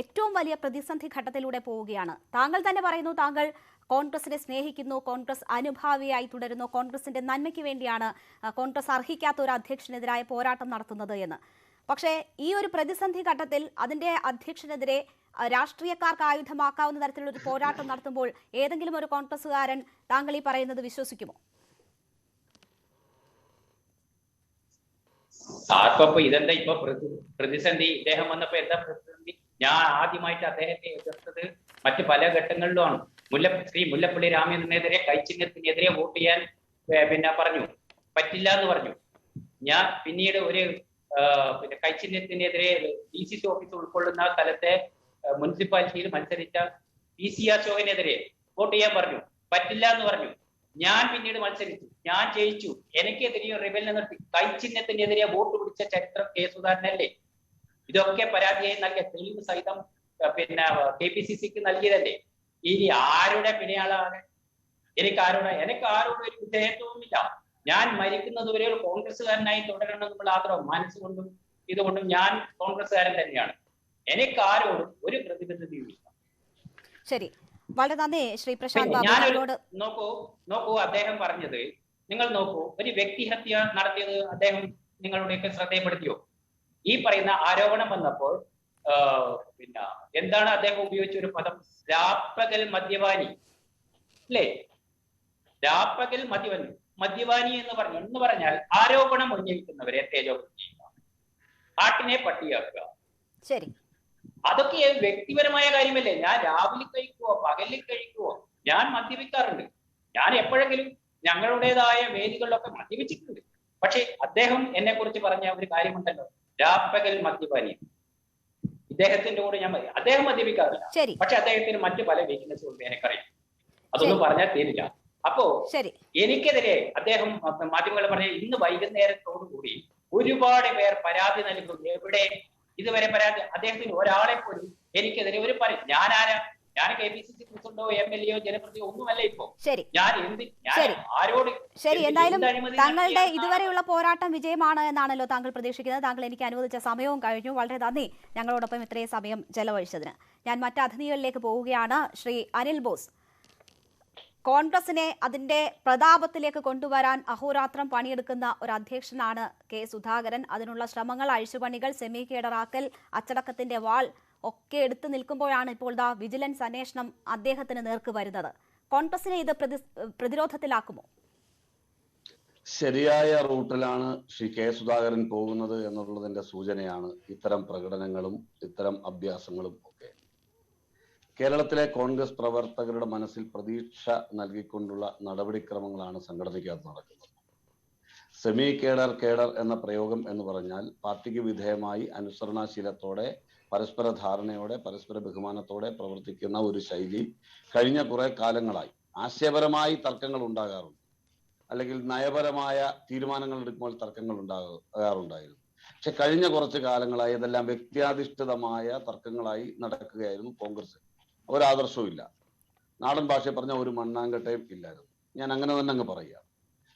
ഏറ്റവും വലിയ പ്രതിസന്ധി ഘട്ടത്തിലൂടെ പോവുകയാണ്. താങ്കൾ തന്നെ പറയുന്നു താങ്കൾ കോൺഗ്രസിനെ സ്നേഹിക്കുന്നു, കോൺഗ്രസ് അനുഭാവിയായി തുടരുന്നു, കോൺഗ്രസിന്റെ നന്മയ്ക്ക് വേണ്ടിയാണ് കോൺഗ്രസ് അർഹിക്കാത്ത ഒരു അധ്യക്ഷനെതിരായ പോരാട്ടം നടത്തുന്നത് എന്ന്. പക്ഷേ ഈ ഒരു പ്രതിസന്ധി ഘട്ടത്തിൽ അതിന്റെ അധ്യക്ഷനെതിരെ രാഷ്ട്രീയക്കാർക്ക് ആയുധമാക്കാവുന്ന തരത്തിലുള്ള ഒരു പോരാട്ടം നടത്തുമ്പോൾ ഏതെങ്കിലും ഒരു കോൺഗ്രസ്സുകാരൻ താങ്കൾ ഈ പറയുന്നത് വിശ്വസിക്കുമോ? ഇതെന്താ ഇപ്പൊ പ്രതിസന്ധി? ഇദ്ദേഹം വന്നപ്പോ എന്താ പ്രതിസന്ധി? ഞാൻ ആദ്യമായിട്ട് അദ്ദേഹത്തെ എതിർത്തത് മറ്റ് പല ഘട്ടങ്ങളിലുമാണ്. ശ്രീ മുല്ലപ്പള്ളി രാമചന്ദ്രനെതിരെ കൈച്ചിഹ്നത്തിനെതിരെ വോട്ട് ചെയ്യാൻ പറഞ്ഞു, പറ്റില്ല എന്ന് പറഞ്ഞു. ഞാൻ പിന്നീട് ഒരു കൈച്ചിഹ്നത്തിനെതിരെ DCC ഓഫീസ് ഉൾക്കൊള്ളുന്ന സ്ഥലത്തെ മുനിസിപ്പാലിറ്റിയിൽ മത്സരിച്ച PC അശോകനെതിരെ വോട്ട് ചെയ്യാൻ പറഞ്ഞു, പറ്റില്ല എന്ന് പറഞ്ഞു. ഞാൻ പിന്നീട് മത്സരിച്ചു, ഞാൻ ജയിച്ചു. എനിക്കെതിരെയും റിബലിനെ നിർത്തി. കൈച്ചിഹ്നത്തിനെതിരെ വോട്ട് പിടിച്ച ചരിത്രം K. സുധാകരനല്ലേ? ഇതൊക്കെ പരാതിയായി നൽകിയ തെളിവ് സഹിതം KPCCക്ക് നൽകിയതല്ലേ? ഇനി ആരുടെ പിണയാളാണ്? എനിക്ക് ആരോടും ഒരു വിധേയത്വവുമില്ല. ഞാൻ മരിക്കുന്നത് വരെ ഒരു കോൺഗ്രസ്സുകാരനായി തുടരണമെന്നുള്ള ആഗ്രഹം മനസ്സുകൊണ്ടും ഇതുകൊണ്ടും ഞാൻ കോൺഗ്രസ്സുകാരൻ തന്നെയാണ്. എനിക്ക് ആരോടും ഒരു പ്രതിബദ്ധതയുമില്ല. ശരി, വളരെ നന്ദി ശ്രീ പ്രശാന്ത് ബാബു. നോക്കൂ, അദ്ദേഹം പറഞ്ഞത് നിങ്ങൾ നോക്കൂ. ഒരു വ്യക്തിഹത്യ നടത്തിയത് അദ്ദേഹം നിങ്ങളുടെയൊക്കെ ശ്രദ്ധയപ്പെടുത്തിയോ? ഈ പറയുന്ന ആരോപണം വന്നപ്പോൾ എന്താണ് അദ്ദേഹം ഉപയോഗിച്ച ഒരു പദം? രാപ്പകൽ മദ്യപാനി അല്ലേ? രാപ്പകൽ മദ്യപാനി എന്ന് പറഞ്ഞാൽ ആരോപണം ഉന്നയിക്കുന്നവരെ തേജോവധം ചെയ്യുക. ആട്ടിനെ പട്ടിയാക്കുക. ശരി, അതൊക്കെ വ്യക്തിപരമായ കാര്യമല്ലേ? ഞാൻ രാവിലെ കഴിക്കുവോ പകലിൽ കഴിക്കുവോ? ഞാൻ മദ്യപിക്കാറുണ്ട്. ഞാൻ എപ്പോഴെങ്കിലും ഞങ്ങളുടേതായ വേദികളിലൊക്കെ മദ്യപിച്ചിട്ടുണ്ട്. പക്ഷെ അദ്ദേഹം എന്നെ കുറിച്ച് പറഞ്ഞ ഒരു കാര്യമുണ്ടല്ലോ, രാപ്പകൽ മദ്യപാനി. ഇദ്ദേഹത്തിന്റെ കൂടെ ഞാൻ അദ്ദേഹം മദ്യപിക്കാറില്ല, ശരി, പക്ഷെ അദ്ദേഹത്തിന് മറ്റു പല വീക്ക്നെസ്സുകളും എനിക്കറിയാം. അതൊന്നും പറഞ്ഞാൽ തീരില്ല. അപ്പോ ശരി, എനിക്കെതിരെ അദ്ദേഹം മാധ്യമങ്ങൾ പറഞ്ഞ ഇന്ന് വൈകുന്നേരത്തോടു കൂടി ഒരുപാട് പേർ പരാതി നൽകും. എവിടെ ഇതുവരെ പരാതി? അദ്ദേഹത്തിന് ഒരാളെ പോലും എനിക്കെതിരെ ഒരു ഞാനാരാ? ഞാൻ KPCC പ്രസിഡന്റോ MLA ജനപ്രതിയോ ഒന്നുമല്ല ഇപ്പോ. ശരി, ഞാൻ ആരോട്? ശരി. എന്തായാലും താങ്കളുടെ ഇതുവരെയുള്ള പോരാട്ടം വിജയമാണ് എന്നാണല്ലോ താങ്കൾ പ്രതീക്ഷിക്കുന്നത്. താങ്കൾ എനിക്ക് അനുവദിച്ച സമയവും കഴിഞ്ഞു. വളരെ നന്ദി ഞങ്ങളോടൊപ്പം ഇത്രയും സമയം ചെലവഴിച്ചതിന്. ഞാൻ മറ്റ് അതിഥികളിലേക്ക് പോവുകയാണ്. ശ്രീ അനിൽ ബോസ്, കോൺഗ്രസിനെ അതിന്റെ പ്രതാപത്തിലേക്ക് കൊണ്ടുവരാൻ അഹോരാത്രം പണിയെടുക്കുന്ന ഒരു അധ്യക്ഷനാണ് കെ സുധാകരൻ. അതിനുള്ള ശ്രമങ്ങൾ, അഴിച്ചുപണികൾ, സെമി കേഡറാക്കൽ, അച്ചടക്കത്തിന്റെ വാൾ ഒക്കെ എടുത്തു നിൽക്കുമ്പോഴാണ് ഇപ്പോൾ വിജിലൻസ് അന്വേഷണം അദ്ദേഹത്തിന് നേർക്ക് വരുന്നത്. കോൺഗ്രസിനെ ഇത് പ്രതിരോധത്തിലാക്കുമോ? ശരിയായ റൂട്ടിലാണ് ശ്രീ കെ സുധാകരൻ പോകുന്നത് എന്നുള്ളതിന്റെ സൂചനയാണ് ഇത്തരം പ്രകടനങ്ങളും ഇത്തരം അഭ്യാസങ്ങളും ഒക്കെ. കേരളത്തിലെ കോൺഗ്രസ് പ്രവർത്തകരുടെ മനസ്സിൽ പ്രതീക്ഷ നൽകിക്കൊണ്ടുള്ള നടപടിക്രമങ്ങളാണ് സംഘടനയ്ക്കകത്ത് നടക്കുന്നത്. സെമി കേഡർ എന്ന പ്രയോഗം എന്ന് പറഞ്ഞാൽ പാർട്ടിക്ക് വിധേയമായി അനുസരണാശീലത്തോടെ, പരസ്പര ധാരണയോടെ, പരസ്പര ബഹുമാനത്തോടെ പ്രവർത്തിക്കുന്ന ഒരു ശൈലി കഴിഞ്ഞ കുറെ കാലങ്ങളായി. ആശയപരമായി തർക്കങ്ങൾ ഉണ്ടാകാറുണ്ട്, അല്ലെങ്കിൽ നയപരമായ തീരുമാനങ്ങൾ എടുക്കുമ്പോൾ തർക്കങ്ങൾ ഉണ്ടാകാറുണ്ടായിരുന്നു. പക്ഷെ കഴിഞ്ഞ കുറച്ച് കാലങ്ങളായി ഇതെല്ലാം വ്യക്തിയാധിഷ്ഠിതമായ തർക്കങ്ങളായി നടക്കുകയായിരുന്നു. കോൺഗ്രസ് ഒരാദർശവും ഇല്ല, നാടൻ ഭാഷയിൽ പറഞ്ഞ ഒരു മണ്ണാങ്കട്ടയും ഇല്ലായിരുന്നു. ഞാൻ അങ്ങനെ തന്നെ അങ്ങ് പറയുക.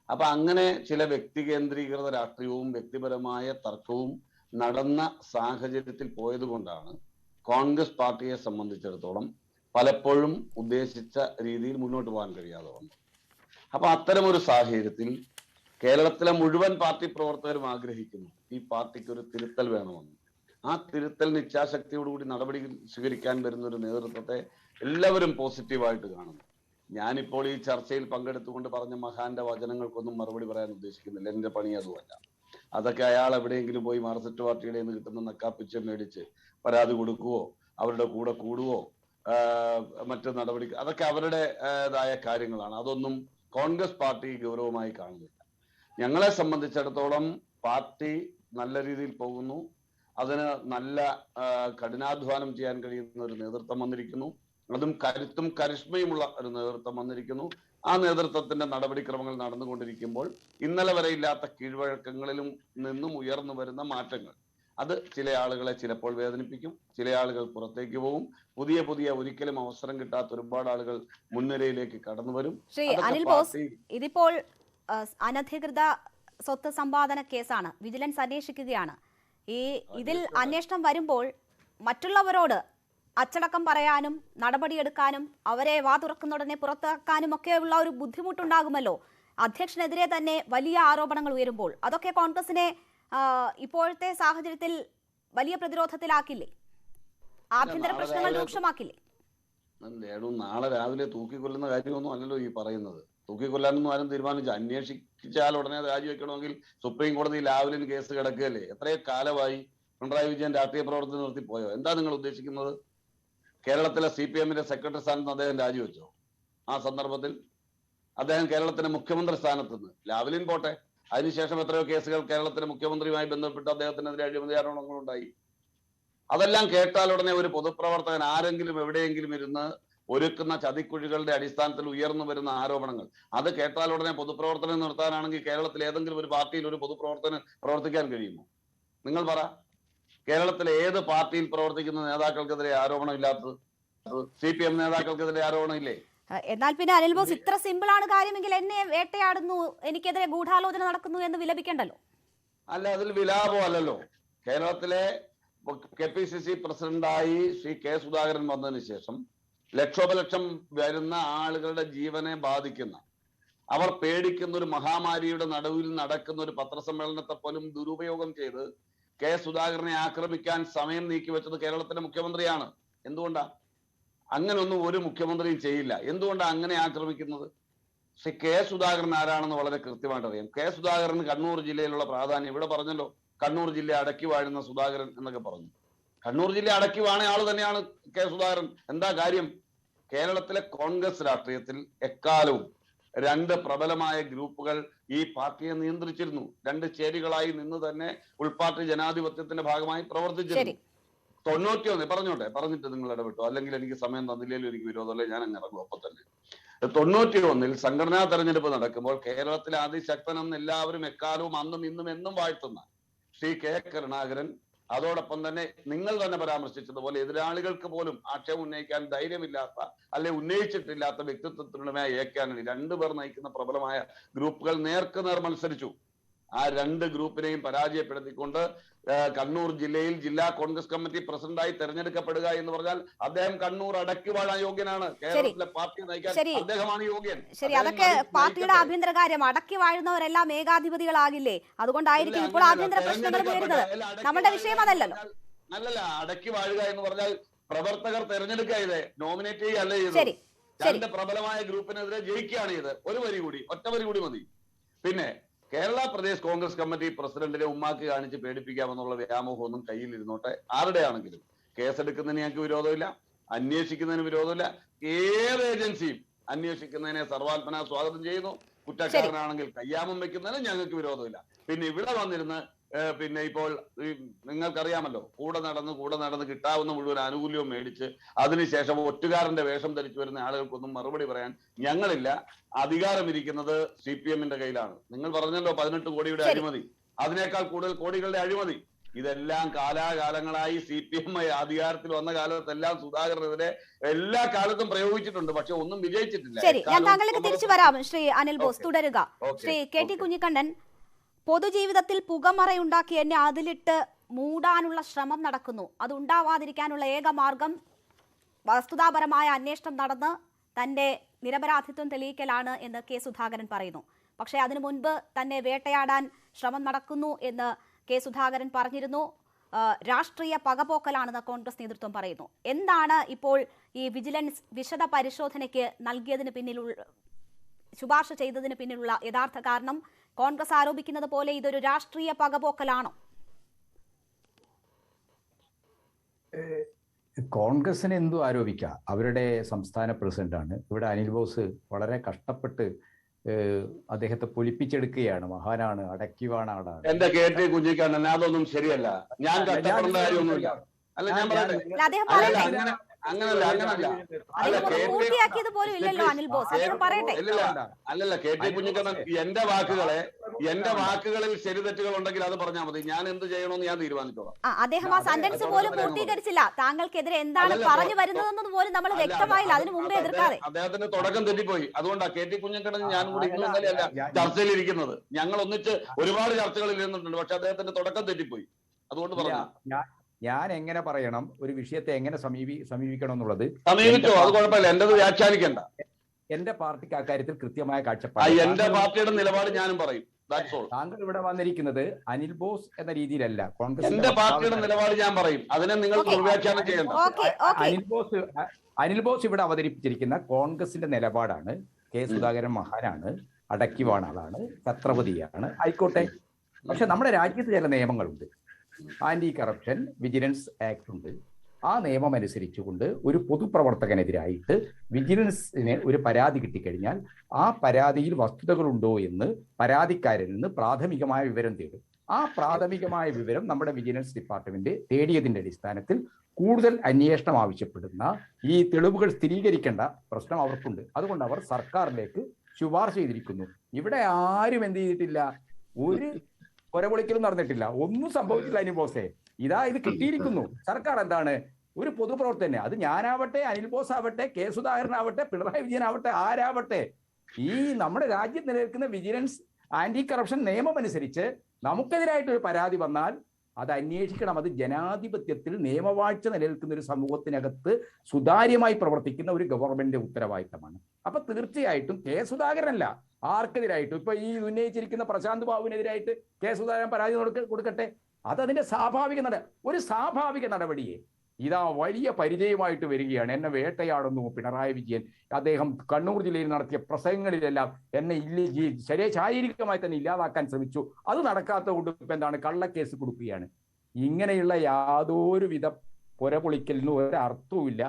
അപ്പൊ അങ്ങനെ ചില വ്യക്തി കേന്ദ്രീകൃത രാഷ്ട്രീയവും വ്യക്തിപരമായ തർക്കവും നടന്ന സാഹചര്യത്തിൽ പോയത് കൊണ്ടാണ് കോൺഗ്രസ് പാർട്ടിയെ സംബന്ധിച്ചിടത്തോളം പലപ്പോഴും ഉദ്ദേശിച്ച രീതിയിൽ മുന്നോട്ട് പോകാൻ കഴിയാതെ വന്നു. അപ്പൊ അത്തരമൊരു സാഹചര്യത്തിൽ കേരളത്തിലെ മുഴുവൻ പാർട്ടി പ്രവർത്തകരും ആഗ്രഹിക്കുന്നു ഈ പാർട്ടിക്ക് ഒരു തിരുത്തൽ വേണമെന്ന്. ആ തിരുത്തലിന് ഇച്ഛാശക്തിയോടുകൂടി നടപടി സ്വീകരിക്കാൻ വരുന്ന ഒരു നേതൃത്വത്തെ എല്ലാവരും പോസിറ്റീവായിട്ട് കാണുന്നു. ഞാനിപ്പോൾ ഈ ചർച്ചയിൽ പങ്കെടുത്തുകൊണ്ട് പറഞ്ഞ മഹാന്റെ വചനങ്ങൾക്കൊന്നും മറുപടി പറയാൻ ഉദ്ദേശിക്കുന്നില്ല. എന്റെ പണി അതുമല്ല. അതൊക്കെ അയാൾ എവിടെയെങ്കിലും പോയി മാർക്സിസ്റ്റ് പാർട്ടിയുടെ നിന്ന് കിട്ടുന്ന നക്കാപ്പിച്ച മേടിച്ച് പരാതി കൊടുക്കുവോ, അവരുടെ കൂടെ കൂടുവോ, മറ്റു നടപടി, അതൊക്കെ അവരുടേതായ കാര്യങ്ങളാണ്. അതൊന്നും കോൺഗ്രസ് പാർട്ടി ഗൗരവമായി കാണുന്നില്ല. ഞങ്ങളെ സംബന്ധിച്ചിടത്തോളം പാർട്ടി നല്ല രീതിയിൽ പോകുന്നു. അതിന് നല്ല കഠിനാധ്വാനം ചെയ്യാൻ കഴിയുന്ന ഒരു നേതൃത്വം വന്നിരിക്കുന്നു. അതും കരുത്തും കരിഷ്മയുമുള്ള ഒരു നേതൃത്വം വന്നിരിക്കുന്നു. ആ നേതൃത്വത്തിന്റെ നടപടിക്രമങ്ങൾ നടന്നുകൊണ്ടിരിക്കുമ്പോൾ ഇന്നലെ വരെ ഇല്ലാത്ത കീഴ്വഴക്കങ്ങളിലും നിന്നും ഉയർന്നു വരുന്ന മാറ്റങ്ങൾ അത് ചില ആളുകളെ ചിലപ്പോൾ വേദനിപ്പിക്കും, ചില ആളുകൾ പുറത്തേക്ക് പോകും, പുതിയ ഒരിക്കലും അവസരം കിട്ടാത്ത ഒരുപാട് ആളുകൾ മുൻനിരയിലേക്ക് കടന്നു വരും. ശ്രീ അനിൽ ബോസ്, ഇതിപ്പോൾ അനധികൃത സ്വത്ത് സമ്പാദന കേസാണ്, വിജിലൻസ് അന്വേഷിക്കുകയാണ്. ഇതിൽ അന്വേഷണം വരുമ്പോൾ മറ്റുള്ളവരോട് അച്ചടക്കം പറയാനും നടപടിയെടുക്കാനും അവരെ വാ തുറക്കുന്നുടനെ പുറത്താക്കാനും ഒക്കെയുള്ള ഒരു ബുദ്ധിമുട്ടുണ്ടാകുമല്ലോ. അധ്യക്ഷനെതിരെ തന്നെ വലിയ ആരോപണങ്ങൾ ഉയരുമ്പോൾ അതൊക്കെ കോൺഗ്രസിനെ ഇപ്പോഴത്തെ സാഹചര്യത്തിൽ വലിയ പ്രതിരോധത്തിലാക്കില്ലേ? ആഭ്യന്തര പ്രശ്നങ്ങൾ രൂക്ഷമാക്കില്ലേ? നാളെ രാവിലെ തൂക്കിക്കൊല്ലുന്ന കാര്യമൊന്നും അല്ലല്ലോ ഈ പറയുന്നത്. തൂക്കിക്കൊല്ലാനൊന്നും ആരും തീരുമാനിച്ചു. അന്വേഷിച്ചാൽ ഉടനെ രാജിവെക്കണമെങ്കിൽ സുപ്രീം കോടതി ലാവലിൻ കേസ് കിടക്കുകയല്ലേ? എത്രയോ കാലമായി പിണറായി വിജയൻ രാഷ്ട്രീയ പ്രവർത്തനം നിർത്തിപ്പോയോ? എന്താ നിങ്ങൾ ഉദ്ദേശിക്കുന്നത്? കേരളത്തിലെ CPM-ന്റെ സെക്രട്ടറി സ്ഥാനത്ത് അദ്ദേഹം രാജിവെച്ചോ? ആ സന്ദർഭത്തിൽ അദ്ദേഹം കേരളത്തിന്റെ മുഖ്യമന്ത്രി സ്ഥാനത്ത് നിന്ന് ലാവലിൻ പോട്ടെ, അതിനുശേഷം എത്രയോ കേസുകൾ കേരളത്തിലെ മുഖ്യമന്ത്രിയുമായി ബന്ധപ്പെട്ട് അദ്ദേഹത്തിനെതിരെ അഴിമതി ആരോപണങ്ങൾ ഉണ്ടായി. അതെല്ലാം കേട്ടാൽ ഉടനെ ഒരു പൊതുപ്രവർത്തകൻ ആരെങ്കിലും എവിടെയെങ്കിലും ഇരുന്ന് ഒരുക്കുന്ന ചതിക്കുഴികളുടെ അടിസ്ഥാനത്തിൽ ഉയർന്നു വരുന്ന ആരോപണങ്ങൾ അത് കേട്ടാൽ ഉടനെ പൊതുപ്രവർത്തനം നിർത്താനാണെങ്കിൽ കേരളത്തിൽ ഏതെങ്കിലും ഒരു പാർട്ടിയിൽ ഒരു പൊതുപ്രവർത്തനം പ്രവർത്തിക്കാൻ കഴിയുമോ? നിങ്ങൾ പറ. കേരളത്തിലെ ഏത് പാർട്ടിയിൽ പ്രവർത്തിക്കുന്ന നേതാക്കൾക്കെതിരെ ആരോപണം ഇല്ലാത്തത്? CPM നേതാക്കൾക്കെതിരെ ആരോപണം ഇല്ലേ? എന്നാൽ പിന്നെ അനിൽ ബോസ്, ഇത്ര സിമ്പിൾ ആണ് കാര്യമെങ്കിൽ എന്നെ വേട്ടയാടുന്നു, എനിക്കെതിരെ ഗൂഢാലോചന നടക്കുന്നു എന്ന് വിലപിക്കണ്ടല്ലോ. അല്ല, അതിൽ വിലാപം അല്ലല്ലോ. കേരളത്തിലെ KPCC പ്രസിഡന്റായി ശ്രീ കെ സുധാകരൻ വന്നതിന് ശേഷം ലക്ഷോപലക്ഷം വരുന്ന ആളുകളുടെ ജീവനെ ബാധിക്കുന്ന, അവർ പേടിക്കുന്ന ഒരു മഹാമാരിയുടെ നടുവിൽ നടക്കുന്ന ഒരു പത്രസമ്മേളനത്തെ പോലും ദുരുപയോഗം ചെയ്ത് കെ സുധാകരനെ ആക്രമിക്കാൻ സമയം നീക്കിവെച്ചത് കേരളത്തിന്റെ മുഖ്യമന്ത്രിയാണ്. എന്തുകൊണ്ടാ? അങ്ങനൊന്നും ഒരു മുഖ്യമന്ത്രിയും ചെയ്യില്ല. എന്തുകൊണ്ടാണ് അങ്ങനെ ആക്രമിക്കുന്നത്? ശ്രീ കെ സുധാകരൻ ആരാണെന്ന് വളരെ കൃത്യമായിട്ട് അറിയാം. കെ സുധാകരൻ കണ്ണൂർ ജില്ലയിലുള്ള പ്രാധാന്യം ഇവിടെ പറഞ്ഞല്ലോ. കണ്ണൂർ ജില്ല അടക്കി വാഴുന്ന സുധാകരൻ എന്നൊക്കെ പറഞ്ഞു. കണ്ണൂർ ജില്ല അടക്കി വാണ ആള് തന്നെയാണ് കെ സുധാകരൻ. എന്താ കാര്യം? കേരളത്തിലെ കോൺഗ്രസ് രാഷ്ട്രീയത്തിൽ എക്കാലവും രണ്ട് പ്രബലമായ ഗ്രൂപ്പുകൾ ഈ പാർട്ടിയെ നിയന്ത്രിച്ചിരുന്നു. രണ്ട് ചേരികളായി നിന്ന് തന്നെ ഉൾപാർട്ടി ജനാധിപത്യത്തിന്റെ ഭാഗമായി പ്രവർത്തിച്ചിരുന്നു. 91 പറഞ്ഞിട്ട് നിങ്ങൾ ഇടപെട്ടു, അല്ലെങ്കിൽ എനിക്ക് സമയം തന്നില്ലെങ്കിലും എനിക്ക് വിരോധമല്ലേ, ഞാൻ അങ്ങ് ഇറങ്ങും അപ്പൊ തന്നെ. 91 സംഘടനാ തെരഞ്ഞെടുപ്പ് നടക്കുമ്പോൾ കേരളത്തിലെ അതിശക്തനെന്ന് എല്ലാവരും എക്കാലവും അന്നും ഇന്നും എന്നും വാഴ്ത്തുന്ന ശ്രീ കെ കരുണാകരൻ, അതോടൊപ്പം തന്നെ നിങ്ങൾ തന്നെ പരാമർശിച്ചതുപോലെ എതിരാളികൾക്ക് പോലും ആക്ഷേപം ഉന്നയിക്കാൻ ധൈര്യമില്ലാത്ത അല്ലെ ഉന്നയിച്ചിട്ടില്ലാത്ത വ്യക്തിത്വത്തിനുടമയായ എ കെ ആന്റണി, രണ്ടുപേർ നയിക്കുന്ന പ്രബലമായ ഗ്രൂപ്പുകൾ നേർക്കുനേർ മത്സരിച്ചു. ആ രണ്ട് ഗ്രൂപ്പിനെയും പരാജയപ്പെടുത്തിക്കൊണ്ട് കണ്ണൂർ ജില്ലയിൽ ജില്ലാ കോൺഗ്രസ് കമ്മിറ്റി പ്രസിഡന്റായി തെരഞ്ഞെടുക്കപ്പെടുക എന്ന് പറഞ്ഞാൽ അദ്ദേഹം കണ്ണൂർ അടക്കി വാഴാൻ യോഗ്യനാണ്. കേരളത്തിലെ പാർട്ടി നയിക്കാൻ അദ്ദേഹമാണ് യോഗ്യൻ. ശരി, അതൊക്കെ പാർട്ടിയുടെ ആഭ്യന്തര കാര്യം. അടക്കി വാഴുന്നവരെല്ലാം ഏകാധിപതികളാകില്ലേ? അതുകൊണ്ടായിരിക്കും ഇപ്പോൾ ആഭ്യന്തര പ്രശ്നങ്ങൾ വരുന്നത്. നമ്മുടെ വിഷയം അതല്ലല്ലോ. അല്ലല്ല, അടക്കി വാഴുക എന്ന് പറഞ്ഞാൽ പ്രവർത്തകർ തെരഞ്ഞെടുക്കുക ചെയ്തേ, നോമിനേറ്റ് ചെയ്യുകയല്ലേ ചെയ്തത്. രണ്ട് പ്രബലമായ ഗ്രൂപ്പിനെതിരെ ജയിക്കുകയാണ് ചെയ്ത്. ഒരു വരി കൂടി, ഒറ്റ വരി കൂടി മതി. പിന്നെ കേരള പ്രദേശ് കോൺഗ്രസ് കമ്മിറ്റി പ്രസിഡന്റിനെ ഉമ്മാക്ക് കാണിച്ച് പേടിപ്പിക്കാമെന്നുള്ള വ്യാമോഹമൊന്നും കയ്യിൽ ഇരുന്നോട്ടെ. ആരുടെ ആണെങ്കിലും കേസെടുക്കുന്നതിന് ഞങ്ങൾക്ക് വിരോധമില്ല, അന്വേഷിക്കുന്നതിന് വിരോധമില്ല. ഏത് ഏജൻസിയും അന്വേഷിക്കുന്നതിനെ സർവാത്മന സ്വാഗതം ചെയ്യുന്നു. കുറ്റക്കാരനാണെങ്കിൽ കയ്യാമം വെക്കുന്നതിന് ഞങ്ങൾക്ക് വിരോധമില്ല. പിന്നെ ഇവിടെ വന്നിരുന്ന് പിന്നെ ഇപ്പോൾ നിങ്ങൾക്കറിയാമല്ലോ, കൂടെ നടന്ന് കിട്ടാവുന്ന മുഴുവൻ ആനുകൂല്യവും മേടിച്ച് അതിനുശേഷം ഒറ്റുകാരന്റെ വേഷം ധരിച്ചു വരുന്ന ആളുകൾക്കൊന്നും മറുപടി പറയാൻ ഞങ്ങളില്ല. അധികാരം ഇരിക്കുന്നത് CPM-ന്റെ കയ്യിലാണ്. നിങ്ങൾ പറഞ്ഞല്ലോ 18 കോടിയുടെ അഴിമതി, അതിനേക്കാൾ കൂടുതൽ കോടികളുടെ അഴിമതി. ഇതെല്ലാം കാലാകാലങ്ങളായി CPM അധികാരത്തിൽ വന്ന കാലത്തെല്ലാം സുധാകരനെതിരെ എല്ലാ കാലത്തും പ്രയോഗിച്ചിട്ടുണ്ട്. പക്ഷെ ഒന്നും വിജയിച്ചിട്ടില്ല. ശരി, ഞാൻ താങ്കളിലേക്ക് തിരിച്ചു വരാം. ശ്രീ അനിൽ ബോസ് തുടരുക. ശ്രീ KT കുഞ്ഞിക്കണ്ണൻ, പൊതുജീവിതത്തിൽ പുകമറയുണ്ടാക്കി എന്നെ അതിലിട്ട് മൂടാനുള്ള ശ്രമം നടക്കുന്നു. അതുണ്ടാവാതിരിക്കാനുള്ള ഏക മാർഗം വസ്തുതാപരമായ അന്വേഷണം നടന്ന് തന്റെ നിരപരാധിത്വം തെളിയിക്കലാണ് എന്ന് കെ സുധാകരൻ പറയുന്നു. പക്ഷേ അതിനു മുൻപ് തന്നെ വേട്ടയാടാൻ ശ്രമം നടക്കുന്നു എന്ന് കെ സുധാകരൻ പറഞ്ഞിരുന്നു. രാഷ്ട്രീയ പകപോക്കലാണെന്ന് കോൺഗ്രസ് നേതൃത്വം പറയുന്നു. എന്താണ് ഇപ്പോൾ ഈ വിജിലൻസ് വിശദ പരിശോധനയ്ക്ക് നൽകിയതിന് പിന്നിലുള്ള ശുപാർശ ചെയ്തതിന് പിന്നിലുള്ള യഥാർത്ഥ കാരണം? കോൺഗ്രസ് ആരോപിക്കുന്നത് പോലെ ഇതൊരു രാഷ്ട്രീയ പകപോക്കലാണോ? കോൺഗ്രസിന് എന്തു ആരോപിക്കാം? അവരുടെ സംസ്ഥാന പ്രസിഡന്റാണ്. ഇവിടെ അനിൽ ബോസ് വളരെ കഷ്ടപ്പെട്ട് അദ്ദേഹത്തെ പൊലിപ്പിച്ചെടുക്കുകയാണ്. മഹാനാണ്, അടക്കിവാണ് ആളാണ്. എന്റെ KT കുഞ്ഞിക്കണ്ണൻ, അതൊന്നും ശരിയല്ല. ഞാൻ കഷ്ടപ്പെടേണ്ട കാര്യമൊന്നുമില്ല. അല്ല, ഞാൻ പറയട്ടെ, അങ്ങനല്ല. അല്ലല്ല, KT കുഞ്ഞിക്കണ്ണൻ, എന്റെ വാക്കുകളിൽ ശരി തെറ്റുകൾ ഉണ്ടെങ്കിൽ അത് പറഞ്ഞാൽ മതി. ഞാൻ എന്ത് ചെയ്യണമെന്ന് ഞാൻ തീരുമാനിച്ചോളാം. അദ്ദേഹം ആ സെന്റൻസ് പോലും പൂർത്തീകരിച്ചില്ല. താങ്കൾക്കെതിരെ എന്താണ് പറഞ്ഞു വരുന്നതെന്ന് പോലും നമ്മൾ വ്യക്തമായില്ല. അതിന് മുമ്പേ എതിർക്കാതെ അദ്ദേഹത്തിന്റെ തുടക്കം തെറ്റിപ്പോയി. അതുകൊണ്ടാണ് KT കുഞ്ഞിക്കണ്ണൻ ഞാൻ കൂടി ഇന്നലെയല്ല ചർച്ചയിലിരിക്കുന്നത്. ഞങ്ങൾ ഒന്നിച്ച് ഒരുപാട് ചർച്ചകളിൽ ഇരുന്നിട്ടുണ്ട്. പക്ഷെ അദ്ദേഹത്തിന്റെ തുടക്കം തെറ്റിപ്പോയി. അതുകൊണ്ട് പറഞ്ഞു. ഞാൻ എങ്ങനെ പറയണം, ഒരു വിഷയത്തെ എങ്ങനെ സമീപിക്കണം എന്നുള്ളത് സമീപിച്ചോ, അത് കുഴപ്പമില്ല. എന്റേത് വ്യാഖ്യാനിക്കണ്ട. എന്റെ പാർട്ടിക്ക് അക്കാര്യത്തിൽ കൃത്യമായ കാഴ്ചപ്പാട്. എന്റെ പാർട്ടിയുടെ നിലപാട് ഞാനും പറയും. താങ്കൾ ഇവിടെ വന്നിരിക്കുന്നത് അനിൽ ബോസ് എന്ന രീതിയിലല്ല. കോൺഗ്രസ് എന്റെ പാർട്ടിയുടെ നിലപാട് ഞാൻ പറയും. അതിനെ നിങ്ങൾ ദുർവ്യാഖ്യാനം ചെയ്യണ്ട. അനിൽ ബോസ് ഇവിടെ അവതരിപ്പിച്ചിരിക്കുന്ന കോൺഗ്രസിന്റെ നിലപാടാണ്. കെ സുധാകരൻ മഹാനാണ്, അടക്കിവാണ് ആളാണ്, ഛത്രപതിയാണ്, ആയിക്കോട്ടെ. പക്ഷെ നമ്മുടെ രാജ്യത്ത് ചില നിയമങ്ങളുണ്ട്. ആന്റി കറപ്ഷൻ വിജിലൻസ് ആക്ട് ഉണ്ട്. ആ നിയമം അനുസരിച്ചുകൊണ്ട് ഒരു പൊതുപ്രവർത്തകനെതിരായിട്ട് വിജിലൻസിന് ഒരു പരാതി കിട്ടിക്കഴിഞ്ഞാൽ ആ പരാതിയിൽ വസ്തുതകളുണ്ടോ എന്ന് പരാതിക്കാരിൽ നിന്ന് പ്രാഥമികമായ വിവരം തേടും. ആ പ്രാഥമികമായ വിവരം നമ്മുടെ വിജിലൻസ് ഡിപ്പാർട്ട്മെന്റ് തേടിയതിന്റെ അടിസ്ഥാനത്തിൽ കൂടുതൽ അന്വേഷണം ആവശ്യപ്പെടുന്ന ഈ തെളിവുകൾ സ്ഥിരീകരിക്കേണ്ട പ്രശ്നം അവർക്കുണ്ട്. അതുകൊണ്ട് അവർ സർക്കാരിലേക്ക് ശുപാർശ ചെയ്തിരിക്കുന്നു. ഇവിടെ ആരും എന്ത് ചെയ്തിട്ടില്ല, ഒരു കൊലപൊളിക്കലും നടന്നിട്ടില്ല, ഒന്നും സംഭവിച്ചില്ല. അനിൽ ബോസേ, ഇത് കിട്ടിയിരിക്കുന്നു. സർക്കാർ എന്താണ്, ഒരു പൊതുപ്രവർത്തകനെ, അത് ഞാനാവട്ടെ, അനിൽ ബോസ് ആവട്ടെ, കെ സുധാകരനാവട്ടെ, പിണറായി വിജയൻ ആവട്ടെ, ആരാവട്ടെ, ഈ നമ്മുടെ രാജ്യത്ത് നിലനിൽക്കുന്ന വിജിലൻസ് ആന്റി കറപ്ഷൻ നിയമം അനുസരിച്ച് നമുക്കെതിരായിട്ടൊരു പരാതി വന്നാൽ അത് അന്വേഷിക്കണം. അത് ജനാധിപത്യത്തിൽ നിയമവാഴ്ച നിലനിൽക്കുന്ന ഒരു സമൂഹത്തിനകത്ത് സുതാര്യമായി പ്രവർത്തിക്കുന്ന ഒരു ഗവൺമെന്റിന്റെ ഉത്തരവാദിത്തമാണ്. അപ്പൊ തീർച്ചയായിട്ടും കെ സുധാകരനല്ല, ആർക്കെതിരായിട്ടും, ഇപ്പൊ ഈ ഉന്നയിച്ചിരിക്കുന്ന പ്രശാന്ത് ബാബുവിനെതിരായിട്ട് കെ സുധാകരൻ പരാതി കൊടുക്കട്ടെ. അതതിന്റെ ഒരു സ്വാഭാവിക നടപടിയെ ഇതാ വലിയ പരിചയമായിട്ട് വരികയാണ്. എന്നെ വേട്ടയാടുന്നു പിണറായി വിജയൻ. അദ്ദേഹം കണ്ണൂർ ജില്ലയിൽ നടത്തിയ പ്രസംഗങ്ങളിലെല്ലാം എന്നെ ശാരീരികമായി തന്നെ ഇല്ലാതാക്കാൻ ശ്രമിച്ചു. അത് നടക്കാത്ത കൊണ്ട് ഇപ്പം എന്താണ്, കള്ളക്കേസ് കൊടുക്കുകയാണ്. ഇങ്ങനെയുള്ള യാതൊരു വിധ പുരപൊളിക്കലിനും ഒരർത്ഥവുമില്ല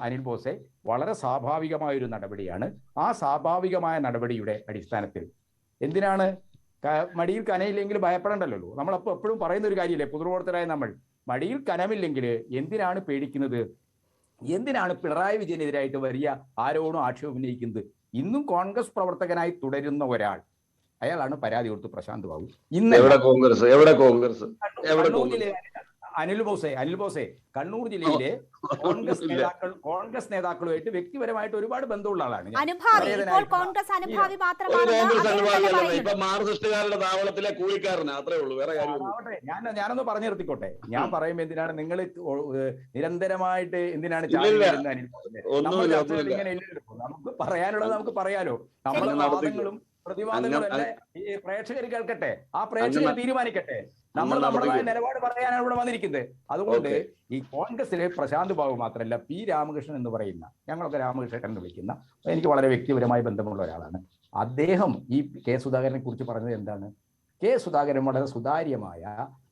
അനിൽ ബോസെ. വളരെ സ്വാഭാവികമായൊരു നടപടിയാണ്. ആ സ്വാഭാവികമായ നടപടിയുടെ അടിസ്ഥാനത്തിൽ എന്തിനാണ് മടിയിൽ കനയില്ലെങ്കിൽ ഭയപ്പെടേണ്ടല്ലോ. നമ്മളപ്പോൾ എപ്പോഴും പറയുന്ന ഒരു കാര്യമില്ലേ, പൊതുപ്രവർത്തകരായ നമ്മൾ, മടിയിൽ കനമില്ലെങ്കിൽ എന്തിനാണ് പേടിക്കുന്നത്? എന്തിനാണ് പിണറായി വിജയനെതിരായിട്ട് വലിയ ആരോപണം ആക്ഷേപം ഉന്നയിക്കുന്നത്? ഇന്നും കോൺഗ്രസ് പ്രവർത്തകനായി തുടരുന്ന ഒരാൾ, അയാളാണ് പരാതി കൊടുത്ത് പ്രശാന്ത് ബാബു. ഇന്ന് അനിൽ ബോസെ കണ്ണൂർ ജില്ലയിലെ കോൺഗ്രസ് നേതാക്കളുമായിട്ട് വ്യക്തിപരമായിട്ട് ഒരുപാട് ബന്ധമുള്ള ആളാണ്. ഞാനൊന്ന് പറഞ്ഞു നിർത്തിക്കോട്ടെ. ഞാൻ പറയുമ്പോ എന്തിനാണ് നിങ്ങൾ നിരന്തരമായിട്ട് എന്തിനാണ് ഇങ്ങനെ ഇല്ലല്ലോ. നമുക്ക് പറയാനുള്ളത് നമുക്ക് പറയാലോ. നമ്മുടെ വാദങ്ങളും പ്രതിവാദങ്ങളും എല്ലാം പ്രേക്ഷകർ കേൾക്കട്ടെ, ആ പ്രേക്ഷകർ തീരുമാനിക്കട്ടെ. നമ്മൾ നമ്മുടേതായ നിലപാട് പറയാനാണ് ഇവിടെ വന്നിരിക്കുന്നത്. അതുകൊണ്ട് ഈ കോൺഗ്രസിലെ പ്രശാന്ത് ബാബു മാത്രമല്ല, പി രാമകൃഷ്ണൻ എന്ന് പറയുന്ന, ഞങ്ങളൊക്കെ രാമകൃഷ്ണൻ എന്ന് വിളിക്കുന്ന, എനിക്ക് വളരെ വ്യക്തിപരമായി ബന്ധമുള്ള ഒരാളാണ്. അദ്ദേഹം ഈ കെ സുധാകരനെ കുറിച്ച് പറഞ്ഞത് എന്താണ്? കെ സുധാകരൻ വളരെ സുതാര്യമായ,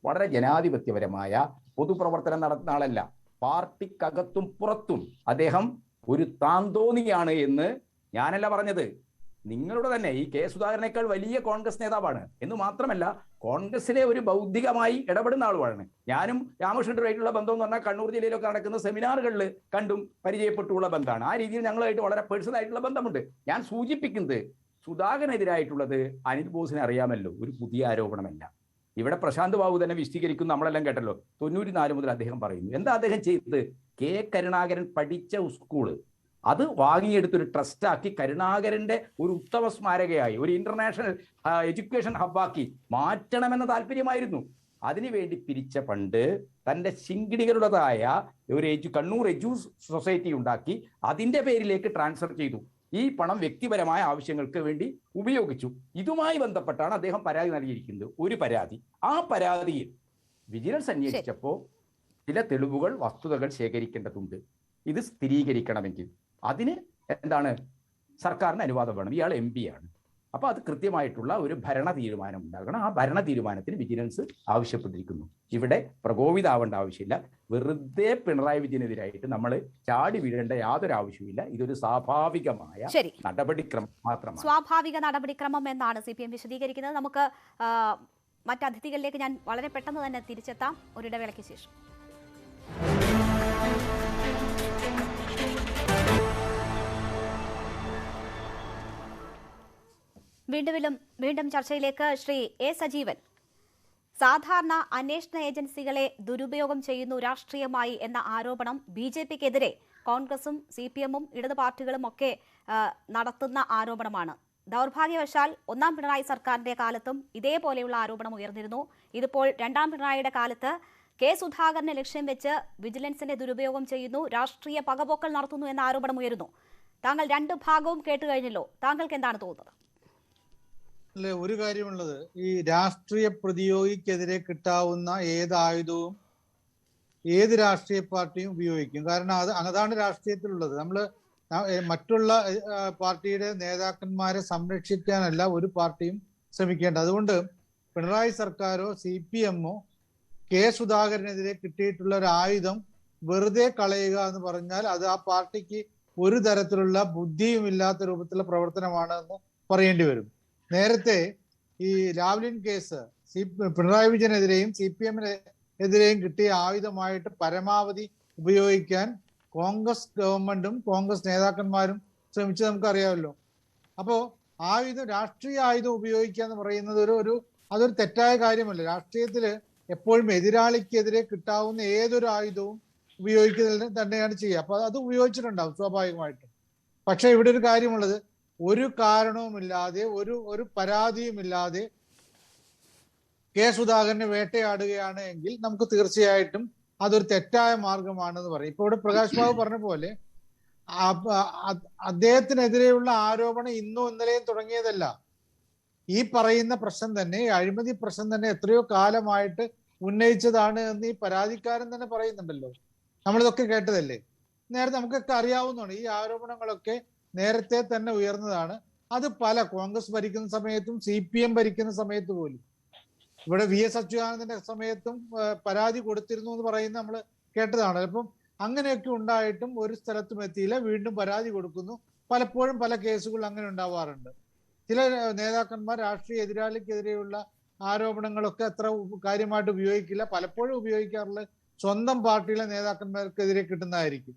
വളരെ ജനാധിപത്യപരമായ പൊതുപ്രവർത്തനം നടത്തുന്ന ആളല്ല. പാർട്ടിക്കകത്തും പുറത്തും അദ്ദേഹം ഒരു താന്തോന്നിയാണ് എന്ന് ഞാനല്ല പറഞ്ഞത്, നിങ്ങളുടെ തന്നെ ഈ കെ സുധാകരനേക്കാൾ വലിയ കോൺഗ്രസ് നേതാവാണ് എന്ന് മാത്രമല്ല, കോൺഗ്രസിലെ ഒരു ബൗദ്ധികമായി ഇടപെടുന്ന ആളുമാണ്. ഞാനും രാമകൃഷ്ണനുമായിട്ടുള്ള ബന്ധം എന്ന് പറഞ്ഞാൽ കണ്ണൂർ ജില്ലയിലൊക്കെ നടക്കുന്ന സെമിനാറുകളിൽ കണ്ടും പരിചയപ്പെട്ടുള്ള ബന്ധമാണ്. ആ രീതിയിൽ ഞങ്ങളുമായിട്ട് വളരെ പേഴ്സണൽ ആയിട്ടുള്ള ബന്ധമുണ്ട്. ഞാൻ സൂചിപ്പിക്കുന്നത്, സുധാകരനെതിരായിട്ടുള്ളത് അനിൽ ബോസിനെ അറിയാമല്ലോ, ഒരു പുതിയ ആരോപണമല്ല. ഇവിടെ പ്രശാന്ത് ബാബു തന്നെ വിശദീകരിക്കും, നമ്മളെല്ലാം കേട്ടല്ലോ. 94 മുതൽ അദ്ദേഹം പറയുന്നു. എന്താ അദ്ദേഹം ചെയ്തത്? കെ കരുണാകരൻ പഠിച്ച സ്കൂള് അത് വാങ്ങിയെടുത്തൊരു ട്രസ്റ്റാക്കി കരുണാകരന്റെ ഒരു ഉത്തമ സ്മാരകയായി ഒരു ഇന്റർനാഷണൽ എഡ്യൂക്കേഷൻ ഹബ്ബാക്കി മാറ്റണമെന്ന താല്പര്യമായിരുന്നു. അതിനുവേണ്ടി പിരിച്ച ഫണ്ട് തൻ്റെ ശിങ്കിടികളുടേതായ ഒരു കണ്ണൂർ എജു സൊസൈറ്റി ഉണ്ടാക്കി അതിൻ്റെ പേരിലേക്ക് ട്രാൻസ്ഫർ ചെയ്തു. ഈ പണം വ്യക്തിപരമായ ആവശ്യങ്ങൾക്ക് വേണ്ടി ഉപയോഗിച്ചു. ഇതുമായി ബന്ധപ്പെട്ടാണ് അദ്ദേഹം പരാതി നൽകിയിരിക്കുന്നത്. ഒരു പരാതി. ആ പരാതിയിൽ വിജിലൻസ് അന്വേഷിച്ചപ്പോൾ ചില തെളിവുകൾ, വസ്തുതകൾ ശേഖരിക്കേണ്ടതുണ്ട്. ഇത് സ്ഥിരീകരിക്കണമെങ്കിൽ അതിന് എന്താണ്, സർക്കാരിന് അനുവാദം വേണം. ഇയാൾ MP ആണ്. അപ്പോൾ അത് കൃത്യമായിട്ടുള്ള ഒരു ഭരണ തീരുമാനം ഉണ്ടാകണം. ആ ഭരണ തീരുമാനത്തിന് വിജിലൻസ് ആവശ്യപ്പെട്ടിരിക്കുന്നു. ഇവിടെ പ്രകോപിതാവേണ്ട ആവശ്യമില്ല. വെറുതെ പിണറായി വിജയനെതിരായിട്ട് നമ്മൾ ചാടി വീഴേണ്ട യാതൊരു ആവശ്യമില്ല. ഇതൊരു സ്വാഭാവികമായ നടപടിക്രമം മാത്രമാണ്. സ്വാഭാവിക നടപടിക്രമം എന്നാണ് CPM വിശദീകരിക്കുന്നത്. നമുക്ക് മറ്റതിഥികളിലേക്ക് ഞാൻ വളരെ പെട്ടെന്ന് തന്നെ തിരിച്ചെത്താം ഒരിടവേളയ്ക്ക് ശേഷം. വീണ്ടും ചർച്ചയിലേക്ക്. ശ്രീ A. സജീവൻ, സാധാരണ അന്വേഷണ ഏജൻസികളെ ദുരുപയോഗം ചെയ്യുന്നു രാഷ്ട്രീയമായി എന്ന ആരോപണം BJPക്കെതിരെ കോൺഗ്രസും CPM-ഉം ഇടതു പാർട്ടികളും ഒക്കെ നടത്തുന്ന ആരോപണമാണ്. ദൗർഭാഗ്യവശാൽ ഒന്നാം പിണറായി സർക്കാരിന്റെ കാലത്തും ഇതേപോലെയുള്ള ആരോപണം ഉയർന്നിരുന്നു. ഇതിപ്പോൾ രണ്ടാം പിണറായിയുടെ കാലത്ത് കെ സുധാകരനെ ലക്ഷ്യം വെച്ച് വിജിലൻസിനെ ദുരുപയോഗം ചെയ്യുന്നു, രാഷ്ട്രീയ പകപോക്കൽ നടത്തുന്നു എന്ന ആരോപണം ഉയരുന്നു. താങ്കൾ രണ്ട് ഭാഗവും കേട്ടു കഴിഞ്ഞല്ലോ. താങ്കൾക്ക് എന്താണ് തോന്നുന്നത്? അല്ലെ, ഒരു കാര്യമുള്ളത്, ഈ രാഷ്ട്രീയ പ്രതിയോഗിക്കെതിരെ കിട്ടാവുന്ന ഏത് ആയുധവും ഏത് രാഷ്ട്രീയ പാർട്ടിയും ഉപയോഗിക്കും. കാരണം അതാണ് രാഷ്ട്രീയത്തിലുള്ളത്. നമ്മൾ മറ്റുള്ള പാർട്ടിയുടെ നേതാക്കന്മാരെ സംരക്ഷിക്കാനല്ല ഒരു പാർട്ടിയും ശ്രമിക്കേണ്ടത്. അതുകൊണ്ട് പിണറായി സർക്കാരോ CPM-ഓ കെ സുധാകരനെതിരെ കിട്ടിയിട്ടുള്ള ഒരു ആയുധം വെറുതെ കളയുക എന്ന് പറഞ്ഞാൽ അത് ആ പാർട്ടിക്ക് ഒരു തരത്തിലുള്ള ബുദ്ധിയും ഇല്ലാത്ത രൂപത്തിലുള്ള പ്രവർത്തനമാണെന്ന് പറയേണ്ടി വരും. നേരത്തെ ഈ ലാവ്ലിൻ കേസ് പിണറായി വിജയനെതിരെയും CPM-എതിരെയും കിട്ടിയ ആയുധമായിട്ട് പരമാവധി ഉപയോഗിക്കാൻ കോൺഗ്രസ് ഗവൺമെന്റും കോൺഗ്രസ് നേതാക്കന്മാരും ശ്രമിച്ചത് നമുക്കറിയാമല്ലോ. അപ്പോൾ രാഷ്ട്രീയ ആയുധം ഉപയോഗിക്കുക എന്ന് പറയുന്നത് അതൊരു തെറ്റായ കാര്യമല്ല. രാഷ്ട്രീയത്തിൽ എപ്പോഴും എതിരാളിക്കെതിരെ കിട്ടാവുന്ന ഏതൊരു ആയുധവും ഉപയോഗിക്കുന്നത് തന്നെയാണ് ചെയ്യുക. അപ്പൊ അത് ഉപയോഗിച്ചിട്ടുണ്ടാവും സ്വാഭാവികമായിട്ടും. പക്ഷെ ഇവിടെ ഒരു കാര്യമുള്ളത്, ഒരു കാരണവുമില്ലാതെ ഒരു പരാതിയുമില്ലാതെ കെ സുധാകരനെ വേട്ടയാടുകയാണ് എങ്കിൽ നമുക്ക് തീർച്ചയായിട്ടും അതൊരു തെറ്റായ മാർഗമാണെന്ന് പറയും. ഇപ്പൊ ഇവിടെ പ്രകാശ് ബാബു പറഞ്ഞ പോലെ അദ്ദേഹത്തിനെതിരെയുള്ള ആരോപണം ഇന്നോ ഇന്നലെയും തുടങ്ങിയതല്ല. ഈ പറയുന്ന പ്രശ്നം തന്നെ, അഴിമതി പ്രശ്നം തന്നെ എത്രയോ കാലമായിട്ട് ഉന്നയിച്ചതാണ് എന്ന് ഈ പരാതിക്കാരൻ തന്നെ പറയുന്നുണ്ടല്ലോ. നമ്മളിതൊക്കെ കേട്ടതല്ലേ. നേരത്തെ നമുക്കൊക്കെ അറിയാവുന്നതാണ് ഈ ആരോപണങ്ങളൊക്കെ നേരത്തെ തന്നെ ഉയർന്നതാണ്. അത് പല കോൺഗ്രസ് ഭരിക്കുന്ന സമയത്തും CPM ഭരിക്കുന്ന സമയത്ത് പോലും, ഇവിടെ VS അച്യുതാനന്ദന്റെ സമയത്തും പരാതി കൊടുത്തിരുന്നു എന്ന് പറയുന്നത് നമ്മൾ കേട്ടതാണ്. അപ്പം അങ്ങനെയൊക്കെ ഉണ്ടായിട്ടും ഒരു സ്ഥലത്തും എത്തിയില്ല, വീണ്ടും പരാതി കൊടുക്കുന്നു. പലപ്പോഴും പല കേസുകൾ അങ്ങനെ ഉണ്ടാവാറുണ്ട്. ചില നേതാക്കന്മാർ രാഷ്ട്രീയ എതിരാളിക്കെതിരെയുള്ള ആരോപണങ്ങളൊക്കെ അത്ര കാര്യമായിട്ട് ഉപയോഗിക്കില്ല. പലപ്പോഴും ഉപയോഗിക്കാറുള്ളത് സ്വന്തം പാർട്ടിയിലെ നേതാക്കന്മാർക്കെതിരെ കിട്ടുന്നതായിരിക്കും.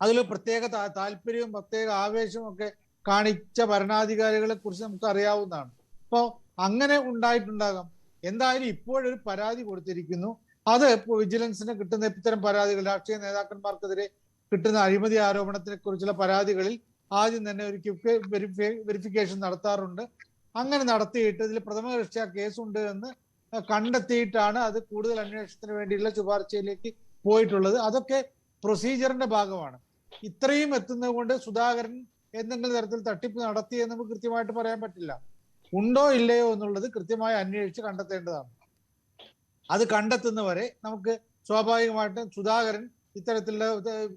അതിൽ പ്രത്യേക താല്പര്യവും പ്രത്യേക ആവേശവും ഒക്കെ കാണിച്ച ഭരണാധികാരികളെ കുറിച്ച് നമുക്ക് അറിയാവുന്നതാണ്. അപ്പോൾ അങ്ങനെ ഉണ്ടായിട്ടുണ്ടാകാം. എന്തായാലും ഇപ്പോഴൊരു പരാതി കൊടുത്തിരിക്കുന്നു. അത് വിജിലൻസിന് കിട്ടുന്ന ഇത്തരം പരാതികൾ, രാഷ്ട്രീയ നേതാക്കന്മാർക്കെതിരെ കിട്ടുന്ന അഴിമതി ആരോപണത്തിനെ കുറിച്ചുള്ള പരാതികളിൽ ആദ്യം തന്നെ ഒരു വെരിഫിക്കേഷൻ നടത്താറുണ്ട്. അങ്ങനെ നടത്തിയിട്ട് ഇതിൽ പ്രഥമ ദൃഷ്ട്യാ കേസുണ്ട് എന്ന് കണ്ടെത്തിയിട്ടാണ് അത് കൂടുതൽ അന്വേഷണത്തിന് വേണ്ടിയുള്ള ശുപാർശയിലേക്ക് പോയിട്ടുള്ളത്. അതൊക്കെ പ്രൊസീജിയറിന്റെ ഭാഗമാണ്. ഇത്രയും എത്തുന്നത് കൊണ്ട് സുധാകരൻ എന്തെങ്കിലും തരത്തിൽ തട്ടിപ്പ് നടത്തി എന്ന് നമുക്ക് കൃത്യമായിട്ട് പറയാൻ പറ്റില്ല. ഉണ്ടോ ഇല്ലയോ എന്നുള്ളത് കൃത്യമായി അന്വേഷിച്ച് കണ്ടെത്തേണ്ടതാണ്. അത് കണ്ടെത്തുന്നവരെ നമുക്ക് സ്വാഭാവികമായിട്ടും സുധാകരൻ ഇത്തരത്തിലുള്ള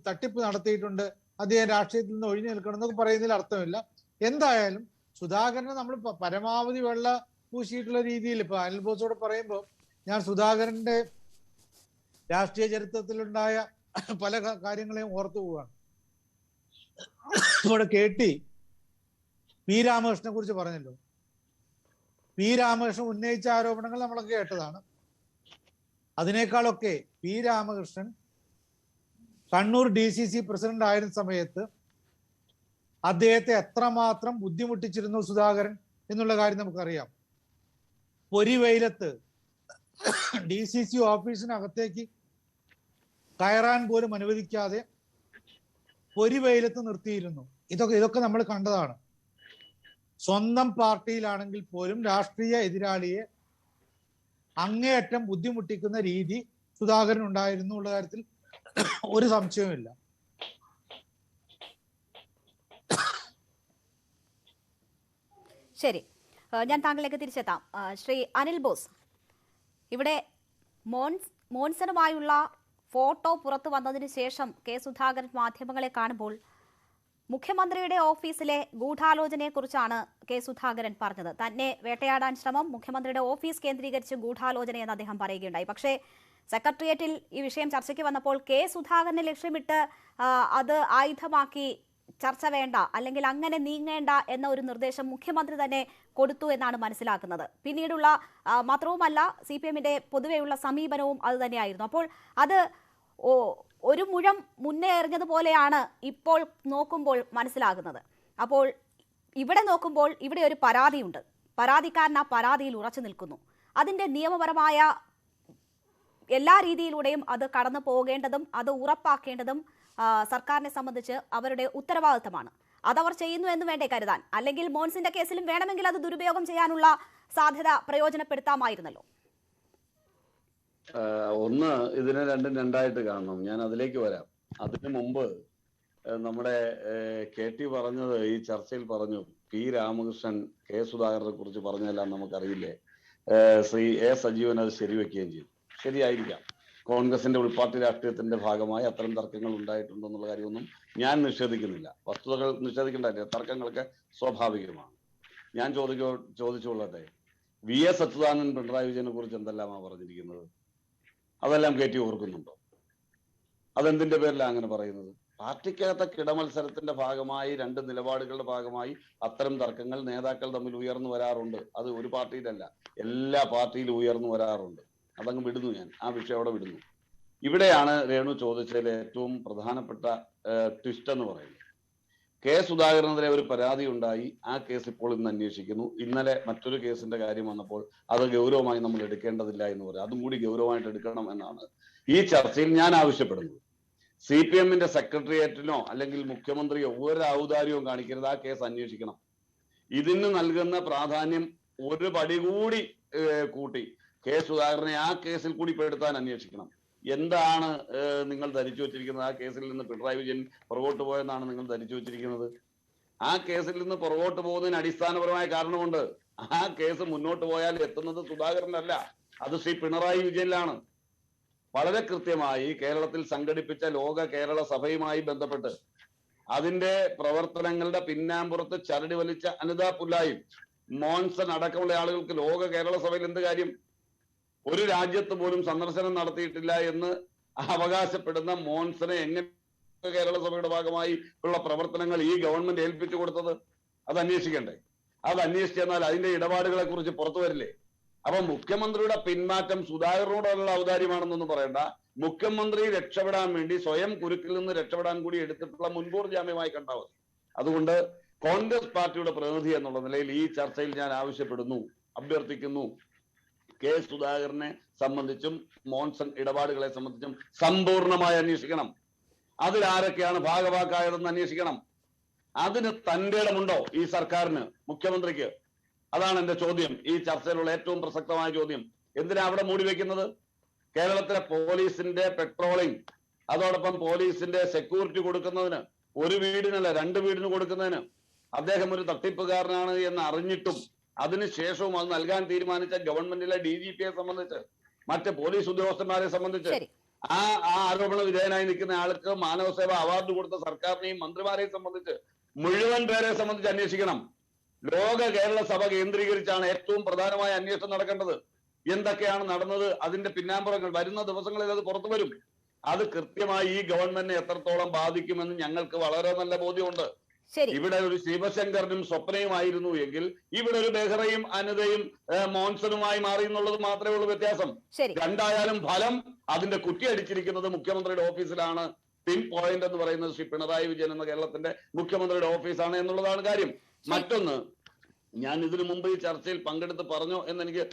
തട്ടിപ്പ് നടത്തിയിട്ടുണ്ട്, അദ്ദേഹം രാഷ്ട്രീയത്തിൽ നിന്ന് ഒഴിഞ്ഞു നിൽക്കണം എന്നൊക്കെ പറയുന്നതിൽ അർത്ഥമില്ല. എന്തായാലും സുധാകരനെ നമ്മൾ പരമാവധി വെള്ള പൂശിയിട്ടുള്ള രീതിയിൽ ഇപ്പൊ അനിൽ ബോസോട് പറയുമ്പോൾ ഞാൻ സുധാകരന്റെ രാഷ്ട്രീയ ചരിത്രത്തിലുണ്ടായ പല കാര്യങ്ങളെയും ഓർത്തു പോവുകയാണ്. ഇവിടെ പി രാമകൃഷ്ണനെ കുറിച്ച് പറഞ്ഞല്ലോ. പി രാമകൃഷ്ണൻ ഉന്നയിച്ച ആരോപണങ്ങൾ നമ്മളൊക്കെ കേട്ടതാണ്. അതിനേക്കാളൊക്കെ P Ramakrishnan Kannur DCC president ആയിരുന്ന സമയത്ത് അദ്ദേഹത്തെ എത്രമാത്രം ബുദ്ധിമുട്ടിച്ചിരുന്നു സുധാകരൻ എന്നുള്ള കാര്യം നമുക്കറിയാം. പൊരിവെയിലത്ത് DCC ഓഫീസിനകത്തേക്ക് കയറാൻ പോലും അനുവദിക്കാതെ പൊരിവെയിലത്ത് നിർത്തിയിരുന്നു. ഇതൊക്കെ നമ്മൾ കണ്ടതാണ്. സ്വന്തം പാർട്ടിയിലാണെങ്കിൽ പോലും രാഷ്ട്രീയ എതിരാളിയെ അങ്ങേയറ്റം ബുദ്ധിമുട്ടിക്കുന്ന രീതി സുധാകരൻ ഉണ്ടായിരുന്നു ഉള്ള കാര്യത്തിൽ ഒരു സംശയവുമില്ല. ശരി, ഞാൻ താങ്കളിലേക്ക് തിരിച്ചെത്താം. ശ്രീ അനിൽ ബോസ്, ഇവിടെ മോൻസനുമായുള്ള ഫോട്ടോ പുറത്തു വന്നതിന് ശേഷം കെ സുധാകരൻ മാധ്യമങ്ങളെ കാണുമ്പോൾ മുഖ്യമന്ത്രിയുടെ ഓഫീസിലെ ഗൂഢാലോചനയെക്കുറിച്ചാണ് കെ സുധാകരൻ പറഞ്ഞത്. തന്നെ വേട്ടയാടാൻ ശ്രമം, മുഖ്യമന്ത്രിയുടെ ഓഫീസ് കേന്ദ്രീകരിച്ച് ഗൂഢാലോചനയെന്ന് അദ്ദേഹം പറയുകയുണ്ടായി. പക്ഷേ സെക്രട്ടേറിയറ്റിൽ ഈ വിഷയം ചർച്ചയ്ക്ക് വന്നപ്പോൾ കെ സുധാകരനെ ലക്ഷ്യമിട്ട് അത് ആയുധമാക്കി ചർച്ച വേണ്ട, അല്ലെങ്കിൽ അങ്ങനെ നീങ്ങേണ്ട എന്ന ഒരു നിർദ്ദേശം മുഖ്യമന്ത്രി തന്നെ കൊടുത്തു എന്നാണ് മനസ്സിലാക്കുന്നത്. പിന്നീടുള്ള മാത്രവുമല്ല, CPMന്റെ പൊതുവെയുള്ള സമീപനവും അത് തന്നെയായിരുന്നു. അപ്പോൾ അത് ഒരു മുഴം മുന്നേ എറിഞ്ഞതുപോലെയാണ് ഇപ്പോൾ നോക്കുമ്പോൾ മനസ്സിലാകുന്നത്. അപ്പോൾ ഇവിടെ നോക്കുമ്പോൾ ഇവിടെ ഒരു പരാതിയുണ്ട്, പരാതിക്കാരൻ ആ പരാതിയിൽ ഉറച്ചു നിൽക്കുന്നു. അതിൻ്റെ നിയമപരമായ എല്ലാ രീതിയിലൂടെയും അത് കടന്നു പോകേണ്ടതും അത് ഉറപ്പാക്കേണ്ടതും സർക്കാരിനെ സംബന്ധിച്ച് അവരുടെ ഉത്തരവാദിത്തമാണ്. അതവർ ചെയ്യുന്നു എന്ന് വേണ്ടേ കരുതാൻ. അല്ലെങ്കിൽ മോൻസിന്റെ കേസിലും വേണമെങ്കിൽ അത് ദുരുപയോഗം ചെയ്യാനുള്ള സാധ്യത പ്രയോജനപ്പെടുത്താമായിരുന്നല്ലോ. ഒന്ന്, ഇതിനെ രണ്ടായിട്ട് കാണണം. ഞാൻ അതിലേക്ക് വരാം. അതിനു മുമ്പ് നമ്മുടെ KT പറഞ്ഞത്, ഈ ചർച്ചയിൽ പറഞ്ഞു, പി രാമകൃഷ്ണൻ കെ സുധാകരനെ കുറിച്ച് പറഞ്ഞതെല്ലാം നമുക്കറിയില്ലേ. ശ്രീ സജീവൻ അത് ശരിവെക്കുകയും ചെയ്തു. ശരിയായിരിക്കാം, കോൺഗ്രസിന്റെ ഉൾപാർട്ടി രാഷ്ട്രീയത്തിന്റെ ഭാഗമായി അത്തരം തർക്കങ്ങൾ ഉണ്ടായിട്ടുണ്ടെന്നുള്ള കാര്യമൊന്നും ഞാൻ നിഷേധിക്കുന്നില്ല. വസ്തുതകൾ നിഷേധിക്കേണ്ട, തർക്കങ്ങളൊക്കെ സ്വാഭാവികമാണ്. ഞാൻ ചോദിച്ചുകൊള്ളട്ടെ, VS അച്യുതാനന്ദൻ പിണറായി വിജയനെ കുറിച്ച് എന്തെല്ലാമാണ് പറഞ്ഞിരിക്കുന്നത്? അതെല്ലാം KT ഓർക്കുന്നുണ്ടോ? അതെന്തിന്റെ പേരിലാണ് അങ്ങനെ പറയുന്നത്? പാർട്ടിക്കകത്തെ കിടമത്സരത്തിന്റെ ഭാഗമായി, രണ്ട് നിലപാടുകളുടെ ഭാഗമായി അത്തരം തർക്കങ്ങൾ നേതാക്കൾ തമ്മിൽ ഉയർന്നു വരാറുണ്ട്. അത് ഒരു പാർട്ടിയിലല്ല, എല്ലാ പാർട്ടിയിലും ഉയർന്നു വരാറുണ്ട്. അതങ്ങ് വിടുന്നു, ഞാൻ ആ വിഷയം അവിടെ വിടുന്നു. ഇവിടെയാണ് രേണു ചോദിച്ചതിൽ ഏറ്റവും പ്രധാനപ്പെട്ട ട്വിസ്റ്റ് എന്ന് പറയുന്നത്. കെ സുധാകരനെതിരെ ഒരു പരാതി ഉണ്ടായി, ആ കേസ് ഇപ്പോൾ ഇന്ന് അന്വേഷിക്കുന്നു. ഇന്നലെ മറ്റൊരു കേസിന്റെ കാര്യം വന്നപ്പോൾ അത് ഗൗരവമായി നമ്മൾ എടുക്കേണ്ടതില്ല എന്ന് പറയും. അതും കൂടി ഗൗരവമായിട്ട് എടുക്കണം എന്നാണ് ഈ ചർച്ചയിൽ ഞാൻ ആവശ്യപ്പെടുന്നത്. CPMന്റെ സെക്രട്ടേറിയറ്റിനോ അല്ലെങ്കിൽ മുഖ്യമന്ത്രിയോ ഒരു ഔദാര്യവും കാണിക്കരുത്, ആ കേസ് അന്വേഷിക്കണം. ഇതിന് നൽകുന്ന പ്രാധാന്യം ഒരു പടി കൂടി കൂട്ടി കെ സുധാകരനെ ആ കേസിൽ കൂടി പെടുത്താൻ അന്വേഷിക്കണം. എന്താണ് നിങ്ങൾ ധരിച്ചു വച്ചിരിക്കുന്നത്? ആ കേസിൽ നിന്ന് പിണറായി വിജയൻ പുറകോട്ട് പോയെന്നാണ് നിങ്ങൾ ധരിച്ചു വച്ചിരിക്കുന്നത്. ആ കേസിൽ നിന്ന് പുറകോട്ട് പോകുന്നതിന് അടിസ്ഥാനപരമായ കാരണമുണ്ട്. ആ കേസ് മുന്നോട്ട് പോയാൽ എത്തുന്നത് സുധാകരനല്ല, അത് ശ്രീ പിണറായി വിജയനിലാണ്. വളരെ കൃത്യമായി കേരളത്തിൽ സംഘടിപ്പിച്ച ലോക കേരള സഭയുമായി ബന്ധപ്പെട്ട് അതിന്റെ പ്രവർത്തനങ്ങളുടെ പിന്നാമ്പുറത്ത് ചരടി വലിച്ച അനിതാ പുല്ലായും മോൻസൺ അടക്കമുള്ള ആളുകൾക്ക് ലോക കേരള സഭയിൽ എന്ത് കാര്യം? ഒരു രാജ്യത്ത് പോലും സന്ദർശനം നടത്തിയിട്ടില്ല എന്ന് അവകാശപ്പെടുന്ന മോൻസനെ എങ്ങനെ കേരള സഭയുടെ ഭാഗമായി ഉള്ള പ്രവർത്തനങ്ങൾ ഈ ഗവൺമെന്റ് ഏൽപ്പിച്ചു കൊടുത്തത്? അത് അന്വേഷിക്കണ്ടേ? അത് അന്വേഷിച്ചെന്നാൽ അതിന്റെ ഇടപാടുകളെ കുറിച്ച് പുറത്തു വരില്ലേ? അപ്പൊ മുഖ്യമന്ത്രിയുടെ പിന്മാറ്റം സുധാകരനോടുള്ള ഔദാര്യമാണെന്നൊന്നും പറയണ്ട. മുഖ്യമന്ത്രി രക്ഷപ്പെടാൻ വേണ്ടി സ്വയം കുരുക്കിൽ നിന്ന് രക്ഷപ്പെടാൻ കൂടി എടുത്തിട്ടുള്ള മുൻകൂർ ജാമ്യമായി കണ്ടാൽ മതി. അതുകൊണ്ട് കോൺഗ്രസ് പാർട്ടിയുടെ പ്രതിനിധി എന്നുള്ള നിലയിൽ ഈ ചർച്ചയിൽ ഞാൻ ആവശ്യപ്പെടുന്നു, അഭ്യർത്ഥിക്കുന്നു, കെ സുധാകരനെ സംബന്ധിച്ചും മോൻസൺ ഇടപാടുകളെ സംബന്ധിച്ചും സമ്പൂർണമായി അന്വേഷിക്കണം. അതിലാരൊക്കെയാണ് ഭാഗവാക്കായതെന്ന് അന്വേഷിക്കണം. അതിന് തന്റെ ഇടമുണ്ടോ ഈ സർക്കാരിന്, മുഖ്യമന്ത്രിക്ക്? അതാണ് എന്റെ ചോദ്യം, ഈ ചർച്ചയിലുള്ള ഏറ്റവും പ്രസക്തമായ ചോദ്യം. എന്തിനാ അവിടെ മൂടി വെക്കുന്നത്? കേരളത്തിലെ പോലീസിന്റെ പെട്രോളിംഗ്, അതോടൊപ്പം പോലീസിന്റെ സെക്യൂരിറ്റി കൊടുക്കുന്നതിന്, ഒരു വീടിനല്ല 2 വീടിന് കൊടുക്കുന്നതിന് അദ്ദേഹം ഒരു തട്ടിപ്പുകാരനാണ് എന്ന് അറിഞ്ഞിട്ടും അതിനുശേഷവും അത് നൽകാൻ തീരുമാനിച്ച ഗവൺമെന്റിലെ DGPയെ സംബന്ധിച്ച്, മറ്റ് പോലീസ് ഉദ്യോഗസ്ഥന്മാരെ സംബന്ധിച്ച്, ആ ആരോപണ വിധേയനായി നിൽക്കുന്ന ആൾക്ക് മാനവസേവ അവാർഡ് കൊടുത്ത സർക്കാരിനെയും മന്ത്രിമാരെയും സംബന്ധിച്ച്, മുഴുവൻ പേരെ സംബന്ധിച്ച് അന്വേഷിക്കണം. ലോക കേരള സഭ കേന്ദ്രീകരിച്ചാണ് ഏറ്റവും പ്രധാനമായ അന്വേഷണം നടക്കേണ്ടത്. എന്തൊക്കെയാണ് നടന്നത്, അതിന്റെ പിന്നാമ്പുറങ്ങൾ വരുന്ന ദിവസങ്ങളിൽ അത് പുറത്തു വരും. അത് കൃത്യമായി ഈ ഗവൺമെന്റിനെ എത്രത്തോളം ബാധിക്കുമെന്ന് ഞങ്ങൾക്ക് വളരെ നല്ല ബോധ്യമുണ്ട്. ഇവിടെ ഒരു ശിവശങ്കരനും സ്വപ്നയുമായിരുന്നു എങ്കിൽ ഇവിടെ ഒരു ബെഹ്റയും അനിതയും മോൻസണുമായി മാറി എന്നുള്ളത് മാത്രമേ ഉള്ളൂ വ്യത്യാസം. രണ്ടായാലും ഫലം അതിന്റെ കുറ്റി അടിച്ചിരിക്കുന്നത് മുഖ്യമന്ത്രിയുടെ ഓഫീസിലാണ്. പിൻ പോയിന്റ് എന്ന് പറയുന്നത് ശ്രീ പിണറായി വിജയൻ എന്ന കേരളത്തിന്റെ മുഖ്യമന്ത്രിയുടെ ഓഫീസാണ് എന്നുള്ളതാണ് കാര്യം. മറ്റൊന്ന്, ഞാൻ ഇതിനു മുമ്പ് ഈ ചർച്ചയിൽ പങ്കെടുത്ത് പറഞ്ഞോ എന്നെനിക്ക്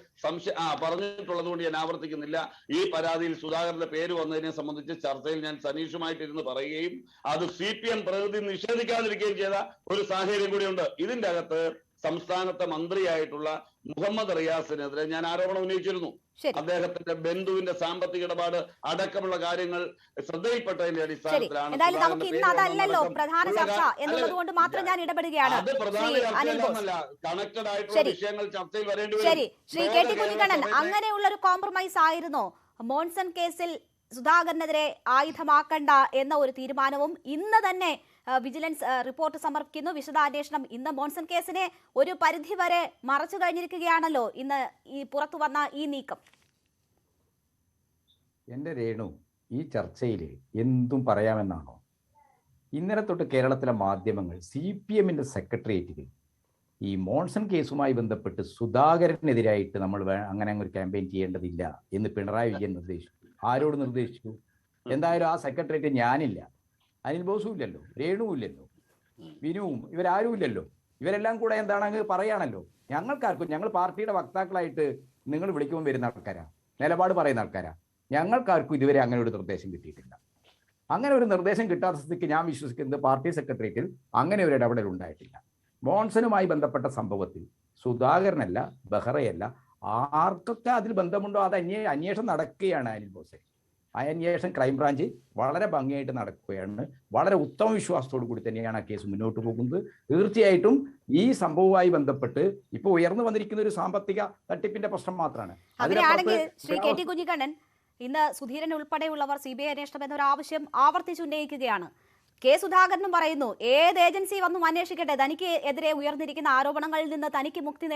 പറഞ്ഞിട്ടുള്ളത് കൊണ്ട് ഞാൻ ആവർത്തിക്കുന്നില്ല. ഈ പരാതിയിൽ സുധാകരന്റെ പേര് വന്നതിനെ സംബന്ധിച്ച് ചർച്ചയിൽ ഞാൻ സനീഷുമായിട്ടിരുന്ന് പറയുകയും അത് CPM പ്രതിനിധി നിഷേധിക്കാതിരിക്കുകയും ചെയ്ത ഒരു സാഹചര്യം കൂടിയുണ്ട്. ഇതിന്റെ അകത്ത് സംസ്ഥാനത്തെ മന്ത്രിയായിട്ടുള്ള മുഹമ്മദ് റിയാസിനെതിരെ ഞാൻ ആരോപണം ഉന്നയിച്ചിരുന്നു. അദ്ദേഹത്തിന്റെ ബന്ധുവിന്റെ സാമ്പത്തിക ഇടപാട് അടക്കമുള്ള കാര്യങ്ങൾ ശ്രദ്ധയിൽപ്പെട്ടതിന്റെ അടിസ്ഥാനത്തിലാണ്. നമുക്ക് ഇന്ന് അതല്ലല്ലോ പ്രധാന ചർച്ച എന്നുള്ളതുകൊണ്ട് മാത്രം ഞാൻ ഇടപെടുകയാണ്. അത് പ്രധാന ചർച്ചയൊന്നുമല്ല, കണക്റ്റഡ് ആയിട്ടുള്ള വിഷയങ്ങൾ ചർച്ചയിൽ വരേണ്ടി വരും. ശരി, ശ്രീ കെ ടി കുഞ്ഞിക്കണ്ണൻ, അങ്ങനെയുള്ള ഒരു കോംപ്രമൈസ് ആയിരുന്നോ മോൻസൺ കേസിൽ സുധാകരനെതിരെ ആയുധമാക്കണ്ട എന്ന ഒരു തീരുമാനവും? ഇന്ന് തന്നെ വിജിലൻസ് റിപ്പോർട്ട് സമർപ്പിക്കുന്നു, വിശദാന്വേഷണം. ഇന്ന് മോൻസൺ കേസിനെ ഒരു പരിധി വരെ മറച്ചു കഴിഞ്ഞിരിക്കുകയാണല്ലോ ഇന്ന് ഈ പുറത്തു വന്ന ഈ നീക്കം. എന്റെ രേണു, ഈ ചർച്ചയിൽ എന്തും പറയാമെന്നാണോ? ഇന്നലെ തൊട്ട് കേരളത്തിലെ മാധ്യമങ്ങൾ CPMന്റെ സെക്രട്ടേറിയറ്റിൽ ഈ മോൺസൺ കേസുമായി ബന്ധപ്പെട്ട് സുധാകരനെതിരായിട്ട് നമ്മൾ അങ്ങനെ ഒരു ക്യാമ്പയിൻ ചെയ്യേണ്ടതില്ല എന്ന് പിണറായി വിജയൻ നിർദ്ദേശിച്ചു. ആരോട് നിർദ്ദേശിച്ചു? എന്തായാലും ആ സെക്രട്ടേറിയറ്റ് ഞാനില്ല, അനിൽ ബോസും ഇല്ലല്ലോ, രേണുവും ഇല്ലല്ലോ, വിനുവും, ഇവരാരും ഇല്ലല്ലോ. ഇവരെല്ലാം കൂടെ എന്താണെങ്കിൽ പറയാണല്ലോ. ഞങ്ങൾക്കാർക്കും, ഞങ്ങൾ പാർട്ടിയുടെ വക്താക്കളായിട്ട് നിങ്ങൾ വിളിക്കുമ്പോൾ വരുന്ന ആൾക്കാരാ, നിലപാട് പറയുന്ന ആൾക്കാരാ. ഞങ്ങൾക്കാർക്കും ഇതുവരെ അങ്ങനെ ഒരു നിർദ്ദേശം കിട്ടിയിട്ടില്ല. അങ്ങനെ ഒരു നിർദ്ദേശം കിട്ടാത്ത സ്ഥിതിക്ക് ഞാൻ വിശ്വസിക്കുന്നത് പാർട്ടി സെക്രട്ടേറിയറ്റിൽ അങ്ങനെ ഒരു ഇടപെടൽ ഉണ്ടായിട്ടില്ല. മോൺസണുമായി ബന്ധപ്പെട്ട സംഭവത്തിൽ സുധാകരനല്ല, ബെഹ്റയല്ല, ആർക്കൊക്കെ അതിൽ ബന്ധമുണ്ടോ അത് അന്വേഷണം നടക്കുകയാണ്. അനിൽ ബോസെ, ആ അന്വേഷണം ക്രൈംബ്രാഞ്ച് വളരെ ഭംഗിയായിട്ട് നടക്കുകയാണ്. വളരെ ഉത്തമ വിശ്വാസത്തോടു കൂടി തന്നെയാണ് ആ കേസ് മുന്നോട്ട് പോകുന്നത്. തീർച്ചയായിട്ടും ഈ സംഭവവുമായി ബന്ധപ്പെട്ട് ഇപ്പൊ ഉയർന്നു വന്നിരിക്കുന്ന ഒരു സാമ്പത്തിക തട്ടിപ്പിന്റെ പ്രശ്നം മാത്രമാണ്. അങ്ങനെയാണെങ്കിൽ ശ്രീ കെ ടി കുഞ്ഞിക്കണ്ണൻ, ഇന്ന് സുധീരൻ ഉൾപ്പെടെയുള്ളവർ CBI അന്വേഷണം എന്നൊരു ആവശ്യം ആവർത്തിച്ചുന്നയിക്കുകയാണ്. കെ സുധാകരനും പറയുന്നു, ഏത് ഏജൻസി വന്നും അന്വേഷിക്കട്ടെ, തനിക്ക് എതിരെ ഉയർന്നിരിക്കുന്ന ആരോപണങ്ങളിൽ നിന്ന് തനിക്ക് മുക്തി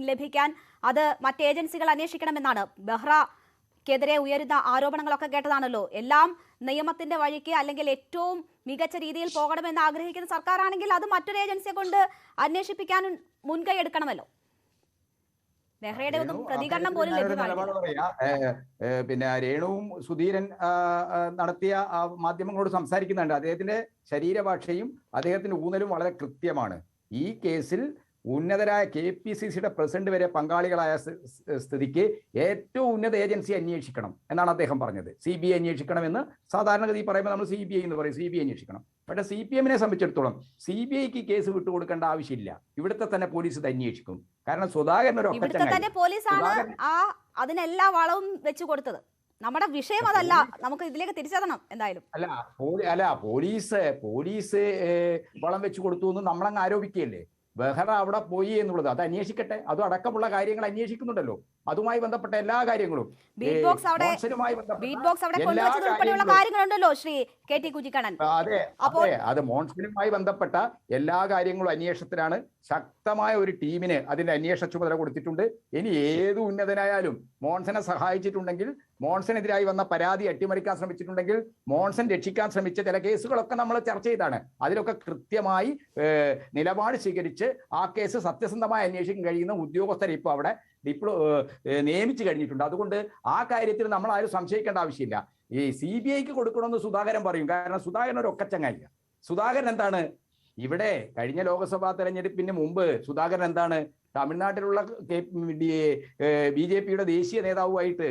ലഭിക്കാൻ അത് മറ്റ് ഏജൻസികൾ അന്വേഷിക്കണമെന്നാണ്. ബെഹ്റക്കെതിരെ ഉയരുന്ന ആരോപണങ്ങളൊക്കെ കേട്ടതാണല്ലോ. എല്ലാം നിയമത്തിന്റെ വഴിക്ക് അല്ലെങ്കിൽ ഏറ്റവും മികച്ച രീതിയിൽ പോകണമെന്ന് ആഗ്രഹിക്കുന്ന സർക്കാരാണെങ്കിൽ അത് മറ്റൊരു ഏജൻസിയെ കൊണ്ട് അന്വേഷിപ്പിക്കാൻ മുൻകൈ എടുക്കണമല്ലോ. ബെഹ്റയുടെ ഒന്നും പ്രതികരണം പോലും ലഭ്യമായില്ല. പിന്നെ രേണുവും സുധീരൻ നടത്തിയ മാധ്യമങ്ങളോട് സംസാരിക്കുന്നുണ്ട്. അദ്ദേഹത്തിന്റെ ശരീരഭാഷയും അദ്ദേഹത്തിന്റെ ഊന്നലും വളരെ കൃത്യമാണ്. ഈ കേസിൽ ഉന്നതരായ KPCCയുടെ പ്രസിഡന്റ് വരെ പങ്കാളികളായ സ്ഥിതിക്ക് ഏറ്റവും ഉന്നത ഏജൻസി അന്വേഷിക്കണം എന്നാണ് അദ്ദേഹം പറഞ്ഞത്. CBI അന്വേഷിക്കണമെന്ന് സാധാരണഗതി പറയുമ്പോൾ നമ്മൾ CBI എന്ന് പറയും, CBI അന്വേഷിക്കണം. പക്ഷേ CPMനെ സംബന്ധിച്ചിടത്തോളം CBIക്ക് കേസ് വിട്ടുകൊടുക്കേണ്ട ആവശ്യമില്ല. ഇവിടുത്തെ തന്നെ പോലീസ് ഇത് അന്വേഷിക്കും. കാരണം സുധാകരൻ ഒരു അതിനെല്ലാ വളവും വെച്ചു കൊടുത്തത്. നമ്മുടെ വിഷയം അതല്ല, നമുക്ക് ഇതിലേക്ക് തിരിച്ചെത്തണം എന്തായാലും. അല്ല പോലീസ് വളം വെച്ചു കൊടുത്തു എന്ന് നമ്മളങ്ങ് ആരോപിക്കുകയല്ലേ. ബെഹ്റ അവിടെ പോയി എന്നുള്ളത് അത് അന്വേഷിക്കട്ടെ. അതും അടക്കമുള്ള കാര്യങ്ങൾ അന്വേഷിക്കുന്നുണ്ടല്ലോ. അതുമായി ബന്ധപ്പെട്ട എല്ലാ കാര്യങ്ങളും ബീറ്റ് ബോക്സ് അവിടെ കൊണ്ടുവച്ചത് ഉൾപ്പെടെയുള്ള കാര്യങ്ങളുണ്ടല്ലോ ശ്രീ കെ ടി കുഞ്ഞിക്കണ്ണൻ. അതെ അതെ, അത് മോൺസണുമായി ബന്ധപ്പെട്ട എല്ലാ കാര്യങ്ങളും അന്വേഷണത്തിലാണ്. ശക്തമായ ഒരു ടീമിന് അതിന്റെ അന്വേഷണ ചുമതല കൊടുത്തിട്ടുണ്ട്. ഇനി ഏത് ഉന്നതനായാലും മോൺസനെ സഹായിച്ചിട്ടുണ്ടെങ്കിൽ, മോൺസണെതിരായി വന്ന പരാതി അട്ടിമറിക്കാൻ ശ്രമിച്ചിട്ടുണ്ടെങ്കിൽ, മോൺസൺ രക്ഷിക്കാൻ ശ്രമിച്ച ചില കേസുകളൊക്കെ നമ്മൾ ചർച്ച ചെയ്താണ്. അതിലൊക്കെ കൃത്യമായി നിലപാട് സ്വീകരിച്ച് ആ കേസ് സത്യസന്ധമായി അന്വേഷിക്കാൻ കഴിയുന്ന ഉദ്യോഗസ്ഥരെ ഇപ്പോൾ അവിടെ നിയമിച്ചു കഴിഞ്ഞിട്ടുണ്ട്. അതുകൊണ്ട് ആ കാര്യത്തിൽ നമ്മൾ ആരും സംശയിക്കേണ്ട ആവശ്യമില്ല. ഈ CBIക്ക് കൊടുക്കണമെന്ന് സുധാകരൻ പറയും. കാരണം സുധാകരൻ ഒരു ഒക്കച്ചങ്ങായില്ല. സുധാകരൻ എന്താണ് ഇവിടെ കഴിഞ്ഞ ലോക്സഭാ തെരഞ്ഞെടുപ്പിന് മുമ്പ് സുധാകരൻ എന്താണ് തമിഴ്നാട്ടിലുള്ള BJPയുടെ ദേശീയ നേതാവുമായിട്ട്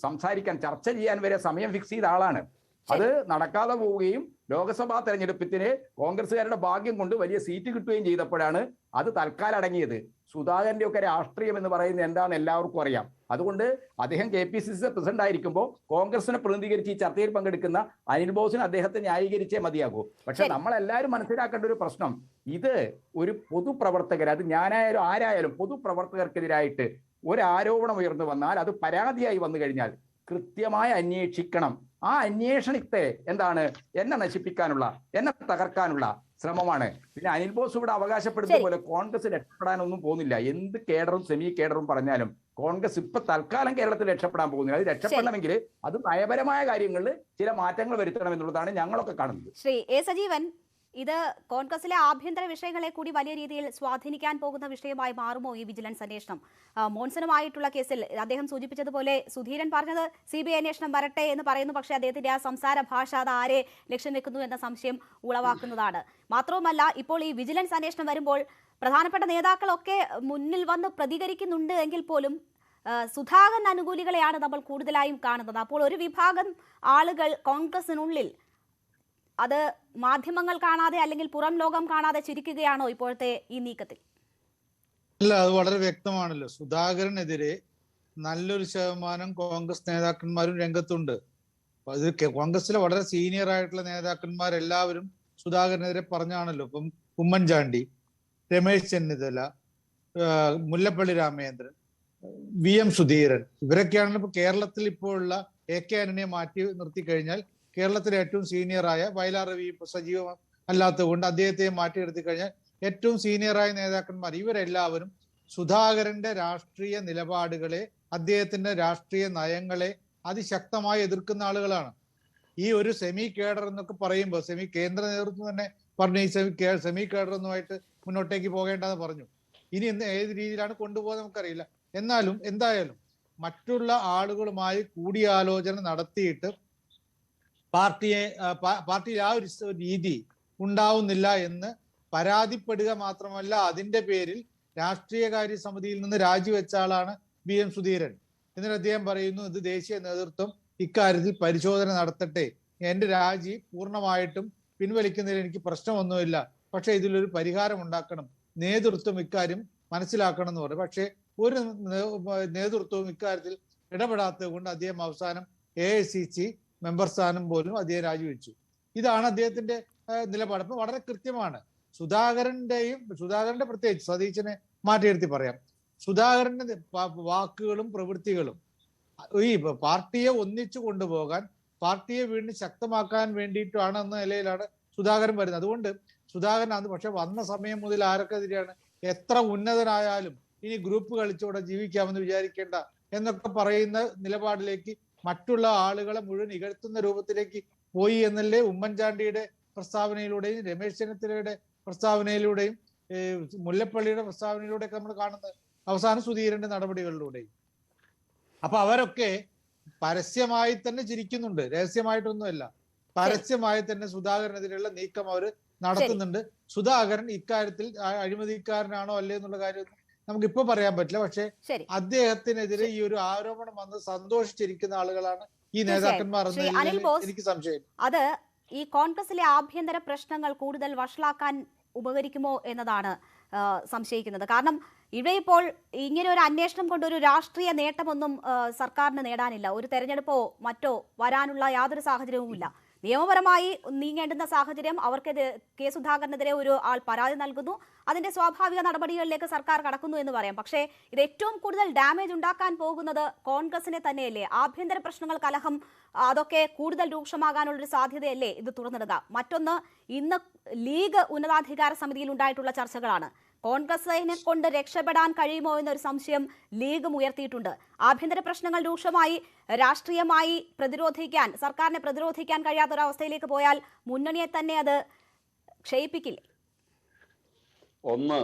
സംസാരിക്കാൻ, ചർച്ച ചെയ്യാൻ വരെ സമയം ഫിക്സ് ചെയ്ത ആളാണ്. അത് നടക്കാതെ പോവുകയും ലോക്സഭാ തെരഞ്ഞെടുപ്പത്തിന് കോൺഗ്രസ്സുകാരുടെ ഭാഗ്യം കൊണ്ട് വലിയ സീറ്റ് കിട്ടുകയും ചെയ്തപ്പോഴാണ് അത് തൽക്കാലം അടങ്ങിയത്. സുധാകരന്റെ ഒക്കെ രാഷ്ട്രീയം എന്ന് പറയുന്നത് എന്താണെന്ന് എല്ലാവർക്കും അറിയാം. അതുകൊണ്ട് അദ്ദേഹം KPCC പ്രസിഡന്റ് ആയിരിക്കുമ്പോൾ കോൺഗ്രസിനെ പ്രതിനിധീകരിച്ച് ഈ ചർച്ചയിൽ പങ്കെടുക്കുന്ന അനിൽ ബോസിന് അദ്ദേഹത്തെ ന്യായീകരിച്ചേ മതിയാകൂ. പക്ഷെ നമ്മളെല്ലാവരും മനസ്സിലാക്കേണ്ട ഒരു പ്രശ്നം, ഇത് ഒരു പൊതുപ്രവർത്തകർ, അത് ഞാനായാലും ആരായാലും പൊതുപ്രവർത്തകർക്കെതിരായിട്ട് ഒരു ആരോപണം ഉയർന്നു വന്നാൽ അത് പരാതിയായി വന്നു കഴിഞ്ഞാൽ കൃത്യമായി അന്വേഷിക്കണം. ആ അന്വേഷണത്തെ എന്താണ് എന്നെ നശിപ്പിക്കാനുള്ള, എന്നെ തകർക്കാനുള്ള ശ്രമമാണ്. പിന്നെ അനിൽ ബോസ് ഇവിടെ അവകാശപ്പെടുന്ന പോലെ കോൺഗ്രസ് രക്ഷപ്പെടാനൊന്നും പോകുന്നില്ല. എന്ത് കേഡറും സെമി കേഡറും പറഞ്ഞാലും കോൺഗ്രസ് ഇപ്പൊ തൽക്കാലം കേരളത്തിൽ രക്ഷപ്പെടാൻ പോകുന്നില്ല. അത് രക്ഷപ്പെടണമെങ്കിൽ അത് നയപരമായ കാര്യങ്ങളിൽ ചില മാറ്റങ്ങൾ വരുത്തണം എന്നുള്ളതാണ് ഞങ്ങളൊക്കെ കാണുന്നത്. ശ്രീ എ സജീവൻ, ഇത് കോൺഗ്രസിലെ ആഭ്യന്തര വിഷയങ്ങളെ കൂടി വലിയ രീതിയിൽ സ്വാധീനിക്കാൻ പോകുന്ന വിഷയമായി മാറുമോ ഈ വിജിലൻസ് അന്വേഷണം? മോൺസണുമായിട്ടുള്ള കേസിൽ അദ്ദേഹം സൂചിപ്പിച്ചതുപോലെ സുധീരൻ പറഞ്ഞത് CBI അന്വേഷണം വരട്ടെ എന്ന് പറയുന്നു. പക്ഷേ അദ്ദേഹത്തിന്റെ ആ സംസാര ഭാഷ അത് ആരെ ലക്ഷ്യം വെക്കുന്നു എന്ന സംശയം ഉളവാക്കുന്നതാണ്. മാത്രവുമല്ല, ഇപ്പോൾ ഈ വിജിലൻസ് അന്വേഷണം വരുമ്പോൾ പ്രധാനപ്പെട്ട നേതാക്കളൊക്കെ മുന്നിൽ വന്ന് പ്രതികരിക്കുന്നുണ്ട് എങ്കിൽ പോലും സുധാകരൻ അനുകൂലികളെയാണ് നമ്മൾ കൂടുതലായും കാണുന്നത്. അപ്പോൾ ഒരു വിഭാഗം ആളുകൾ കോൺഗ്രസിനുള്ളിൽ അത് മാധ്യമങ്ങൾ കാണാതെ അല്ലെങ്കിൽ പുറം ലോകം കാണാതെ ചിരിക്കുകയാണോ ഇപ്പോഴത്തെ ഈ നീക്കത്തിൽ? അല്ല, അത് വളരെ വ്യക്തമാണല്ലോ. സുധാകരനെതിരെ നല്ലൊരു ശതമാനം കോൺഗ്രസ് നേതാക്കന്മാരും രംഗത്തുണ്ട്. അത് കോൺഗ്രസിലെ വളരെ സീനിയർ ആയിട്ടുള്ള നേതാക്കന്മാരെല്ലാവരും സുധാകരനെതിരെ പറഞ്ഞാണല്ലോ. ഇപ്പം ഉമ്മൻചാണ്ടി, രമേശ് ചെന്നിത്തല, മുല്ലപ്പള്ളി രാമചന്ദ്രൻ, VM സുധീരൻ, ഇവരൊക്കെയാണ് ഇപ്പൊ കേരളത്തിൽ ഇപ്പോഴുള്ള AK ആന്റണിയെ മാറ്റി നിർത്തി കഴിഞ്ഞാൽ കേരളത്തിലെ ഏറ്റവും സീനിയറായ വയലാർ രവി സജീവം അല്ലാത്തത് കൊണ്ട് അദ്ദേഹത്തെ മാറ്റിയെടുത്തി കഴിഞ്ഞാൽ ഏറ്റവും സീനിയറായ നേതാക്കന്മാർ ഇവരെല്ലാവരും സുധാകരന്റെ രാഷ്ട്രീയ നിലപാടുകളെ, അദ്ദേഹത്തിന്റെ രാഷ്ട്രീയ നയങ്ങളെ അതിശക്തമായി എതിർക്കുന്ന ആളുകളാണ്. ഈ ഒരു സെമി കേഡർ എന്നൊക്കെ പറയുമ്പോൾ കേന്ദ്ര നേതൃത്വം തന്നെ പറഞ്ഞു ഈ സെമി കേഡറൊന്നുമായിട്ട് മുന്നോട്ടേക്ക് പോകേണ്ടെന്ന് പറഞ്ഞു. ഇനി ഏത് രീതിയിലാണ് കൊണ്ടുപോകാൻ നമുക്കറിയില്ല. എന്തായാലും മറ്റുള്ള ആളുകളുമായി കൂടിയാലോചന നടത്തിയിട്ട് പാർട്ടിയിൽ ആ ഒരു രീതി ഉണ്ടാവുന്നില്ല എന്ന് പരാതിപ്പെടുക മാത്രമല്ല, അതിന്റെ പേരിൽ രാഷ്ട്രീയകാര്യ സമിതിയിൽ നിന്ന് രാജിവെച്ച ആളാണ് VM സുധീരൻ. എന്നിട്ട് അദ്ദേഹം പറയുന്നു, ഇത് ദേശീയ നേതൃത്വം ഇക്കാര്യത്തിൽ പരിശോധന നടത്തട്ടെ, എന്റെ രാജി പൂർണ്ണമായിട്ടും പിൻവലിക്കുന്നതിൽ എനിക്ക് പ്രശ്നമൊന്നുമില്ല, പക്ഷെ ഇതിലൊരു പരിഹാരം ഉണ്ടാക്കണം, നേതൃത്വം ഇക്കാര്യം മനസ്സിലാക്കണം എന്ന് പറയും. പക്ഷെ ഒരു നേതൃത്വവും ഇക്കാര്യത്തിൽ ഇടപെടാത്തത് കൊണ്ട് അദ്ദേഹം അവസാനം AICC മെമ്പർ സ്ഥാനം പോലും അദ്ദേഹം രാജിവെച്ചു. ഇതാണ് അദ്ദേഹത്തിന്റെ നിലപാട്. അപ്പൊ വളരെ കൃത്യമാണ്. സുധാകരന്റെ പ്രത്യേകിച്ച് സതീശനെ മാറ്റിയെടുത്തി പറയാം. സുധാകരന്റെ വാക്കുകളും പ്രവൃത്തികളും ഈ പാർട്ടിയെ ഒന്നിച്ചു കൊണ്ടുപോകാൻ, പാർട്ടിയെ വീണ്ടും ശക്തമാക്കാൻ വേണ്ടിയിട്ടാണ് എന്ന നിലയിലാണ് സുധാകരൻ വരുന്നത്. അതുകൊണ്ട് സുധാകരൻ അന്ന് പക്ഷെ വന്ന സമയം മുതൽ ആരൊക്കെതിരെയാണ്, എത്ര ഉന്നതനായാലും ഇനി ഗ്രൂപ്പ് കളിച്ചോടെ ജീവിക്കാമെന്ന് വിചാരിക്കേണ്ട എന്നൊക്കെ പറയുന്ന നിലപാടിലേക്ക് മറ്റുള്ള ആളുകളെ മുഴുവൻ ഇകഴ്ത്തുന്ന രൂപത്തിലേക്ക് പോയി എന്നല്ലേ ഉമ്മൻചാണ്ടിയുടെ പ്രസ്താവനയിലൂടെയും രമേശ് ചെന്നിത്തലയുടെ പ്രസ്താവനയിലൂടെയും മുല്ലപ്പള്ളിയുടെ പ്രസ്താവനയിലൂടെയൊക്കെ നമ്മൾ കാണുന്നത്, അവസാനം സുധീരന്റെ നടപടികളിലൂടെയും. അപ്പൊ അവരൊക്കെ പരസ്യമായി തന്നെ ചിരിക്കുന്നുണ്ട്, രഹസ്യമായിട്ടൊന്നുമല്ല, പരസ്യമായി തന്നെ സുധാകരനെതിരെയുള്ള നീക്കം അവർ നടത്തുന്നുണ്ട്. സുധാകരൻ ഇക്കാര്യത്തിൽ അഴിമതിക്കാരനാണോ അല്ലേ എന്നുള്ള കാര്യം നമുക്കിപ്പോ പറയാൻ പറ്റില്ല. പക്ഷെ അദ്ദേഹത്തിനെതിരെ ഈ ഒരു ആരോപണം വന്ന് സന്തോഷിച്ചിരിക്കുന്ന ആളുകളാണ് ഈ നേതാക്കന്മാർ എന്ന് എനിക്ക് സംശയം. അത് ഈ കോൺഗ്രസിലെ ആഭ്യന്തര പ്രശ്നങ്ങൾ കൂടുതൽ വഷളാക്കാൻ ഉപകരിക്കുമോ എന്നതാണ് സംശയിക്കുന്നത്. കാരണം ഇവിടെ ഇപ്പോൾ ഇങ്ങനെ ഒരു അന്വേഷണം കൊണ്ട് ഒരു രാഷ്ട്രീയ നേട്ടമൊന്നും സർക്കാരിന് നേടാനില്ല. ഒരു തെരഞ്ഞെടുപ്പോ മറ്റോ വരാനുള്ള യാതൊരു സാഹചര്യവുമില്ല. നിയമപരമായി നീങ്ങേണ്ടുന്ന സാഹചര്യം അവർക്കെതിരെ കെ സുധാകരനെതിരെ ഒരു ആൾ പരാതി നൽകുന്നു, അതിന്റെ സ്വാഭാവിക നടപടികളിലേക്ക് സർക്കാർ കടക്കുന്നു എന്ന് പറയാം. പക്ഷേ ഇത് ഏറ്റവും കൂടുതൽ ഡാമേജ് ഉണ്ടാക്കാൻ പോകുന്നത് കോൺഗ്രസിനെ തന്നെയല്ലേ? ആഭ്യന്തര പ്രശ്നങ്ങൾ, കലഹം, അതൊക്കെ കൂടുതൽ രൂക്ഷമാകാനുള്ളൊരു സാധ്യതയല്ലേ ഇത് തുറന്നിടുക? മറ്റൊന്ന്, ഇന്ന് ലീഗ് ഉന്നതാധികാര സമിതിയിൽ ഉണ്ടായിട്ടുള്ള ചർച്ചകളാണ്. കോൺഗ്രസിനെ കൊണ്ട് രക്ഷപ്പെടാൻ കഴിയുമോ എന്നൊരു സംശയം ലീഗും ഉയർത്തിയിട്ടുണ്ട്. ആഭ്യന്തര പ്രശ്നങ്ങൾ രൂക്ഷമായി രാഷ്ട്രീയമായി പ്രതിരോധിക്കാൻ, സർക്കാരിനെ പ്രതിരോധിക്കാൻ കഴിയാത്തൊരവസ്ഥയിലേക്ക് പോയാൽ മുന്നണിയെ തന്നെ അത് ക്ഷയിപ്പിക്കില്ലേ? ഒന്ന്,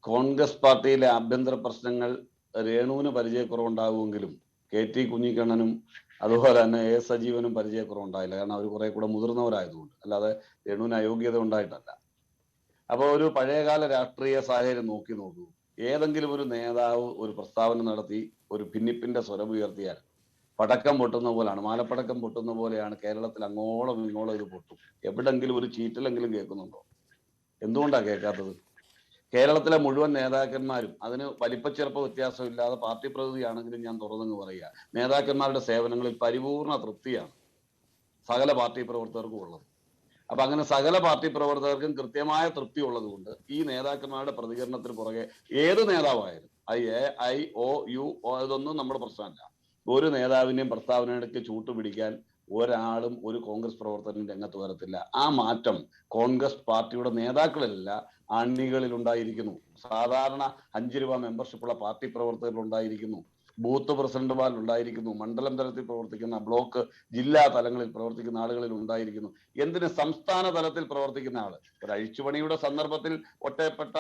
കോൺഗ്രസ് പാർട്ടിയിലെ ആഭ്യന്തര പ്രശ്നങ്ങൾ രേണുവിന് പരിചയക്കുറവുണ്ടാകുമെങ്കിലും KT കുഞ്ഞിക്കണ്ണനും അതുപോലെ തന്നെ A സജീവനും പരിചയക്കുറവുണ്ടായില്ല. കാരണം അവർ കുറെ കൂടെ മുതിർന്നവരായതുകൊണ്ട്, അല്ലാതെ രേണുവിന് അയോഗ്യത ഉണ്ടായിട്ടല്ല. അപ്പോൾ ഒരു പഴയകാല രാഷ്ട്രീയ സാഹചര്യം നോക്കൂ. ഏതെങ്കിലും ഒരു നേതാവ് ഒരു പ്രസ്താവന നടത്തി ഒരു ഭിന്നിപ്പിന്റെ സ്വരം ഉയർത്തിയാൽ പടക്കം പൊട്ടുന്ന പോലെയാണ്, മാലപ്പടക്കം പൊട്ടുന്ന പോലെയാണ് കേരളത്തിൽ അങ്ങോളം ഇങ്ങോളം ഇത് പൊട്ടും. എവിടെങ്കിലും ഒരു ചീറ്റലെങ്കിലും കേൾക്കുന്നുണ്ടോ? എന്തുകൊണ്ടാണ് കേൾക്കാത്തത്? കേരളത്തിലെ മുഴുവൻ നേതാക്കന്മാരും, അതിന് വലിപ്പച്ചെറുപ്പ വ്യത്യാസമില്ലാതെ പാർട്ടി പ്രതിനിധിയാണെങ്കിലും ഞാൻ തുറന്നങ്ങ് പറയുക, നേതാക്കന്മാരുടെ സേവനങ്ങളിൽ പരിപൂർണ തൃപ്തിയാണ് സകല പാർട്ടി പ്രവർത്തകർക്കും ഉള്ളത്. അപ്പൊ അങ്ങനെ സകല പാർട്ടി പ്രവർത്തകർക്കും കൃത്യമായ തൃപ്തി ഉള്ളത് കൊണ്ട് ഈ നേതാക്കന്മാരുടെ പ്രതികരണത്തിന് പുറകെ ഏത് നേതാവായാലും IOU ഇതൊന്നും നമ്മുടെ പ്രശ്നമല്ല. ഒരു നേതാവിന്റെയും പ്രസ്താവനയ്ക്ക് ചൂട്ടുപിടിക്കാൻ ഒരാളും ഒരു കോൺഗ്രസ് പ്രവർത്തകനും രംഗത്ത് വരത്തില്ല. ആ മാറ്റം കോൺഗ്രസ് പാർട്ടിയുടെ നേതാക്കളിലല്ല, അണികളിൽ ഉണ്ടായിരിക്കുന്നു. സാധാരണ 5 രൂപ മെമ്പർഷിപ്പുള്ള പാർട്ടി പ്രവർത്തകരിൽ ഉണ്ടായിരിക്കുന്നു, ബൂത്ത് പ്രസിഡന്റുമാരിൽ ഉണ്ടായിരിക്കുന്നു, മണ്ഡലം തലത്തിൽ പ്രവർത്തിക്കുന്ന, ബ്ലോക്ക് ജില്ലാ തലങ്ങളിൽ പ്രവർത്തിക്കുന്ന ആളുകളിൽ ഉണ്ടായിരിക്കുന്നു. എന്തിന് സംസ്ഥാന തലത്തിൽ പ്രവർത്തിക്കുന്ന ആള്? ഒരു അഴിച്ചുപണിയുടെ സന്ദർഭത്തിൽ ഒറ്റപ്പെട്ട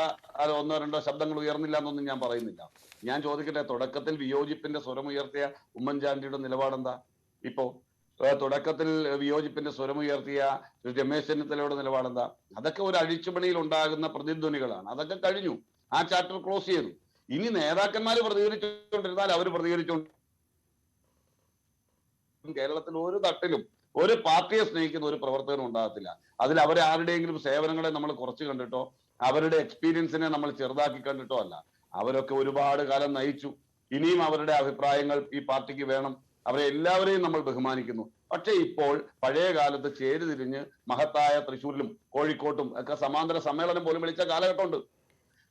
1-2 ശബ്ദങ്ങൾ ഉയർന്നില്ല എന്നൊന്നും ഞാൻ പറയുന്നില്ല. ഞാൻ ചോദിക്കട്ടെ, തുടക്കത്തിൽ വിയോജിപ്പിന്റെ സ്വരമുയർത്തിയ ഉമ്മൻചാണ്ടിയുടെ നിലപാടെന്താ? ഇപ്പോ തുടക്കത്തിൽ വിയോജിപ്പിന്റെ സ്വരമുയർത്തിയ രമേശ് ചെന്നിത്തലയുടെ നിലപാടെന്താ? അതൊക്കെ ഒരു അഴിച്ചുപണിയിൽ ഉണ്ടാകുന്ന പ്രതിധ്വനികളാണ്. അതൊക്കെ കഴിഞ്ഞു, ആ ചാപ്റ്റർ ക്ലോസ് ചെയ്തു. ഇനി നേതാക്കന്മാര് പ്രതികരിച്ചുകൊണ്ടിരുന്നാൽ അവർ പ്രതികരിച്ചുകൊണ്ട് കേരളത്തിൽ ഒരു തട്ടിലും ഒരു പാർട്ടിയെ സ്നേഹിക്കുന്ന ഒരു പ്രവർത്തകനും ഉണ്ടാകത്തില്ല. അതിൽ അവരെ ആരുടെയെങ്കിലും സേവനങ്ങളെ നമ്മൾ കുറച്ച് കണ്ടിട്ടോ അവരുടെ എക്സ്പീരിയൻസിനെ നമ്മൾ ചെറുതാക്കി കണ്ടിട്ടോ അല്ല. അവരൊക്കെ ഒരുപാട് കാലം നയിച്ചു. ഇനിയും അവരുടെ അഭിപ്രായങ്ങൾ ഈ പാർട്ടിക്ക് വേണം. അവരെ എല്ലാവരെയും നമ്മൾ ബഹുമാനിക്കുന്നു. പക്ഷെ ഇപ്പോൾ പഴയ കാലത്ത് ചേരി തിരിഞ്ഞ് മഹത്തായ തൃശ്ശൂരിലും കോഴിക്കോട്ടും ഒക്കെ സമാന്തര സമ്മേളനം പോലും വിളിച്ച കാലഘട്ടമുണ്ട്.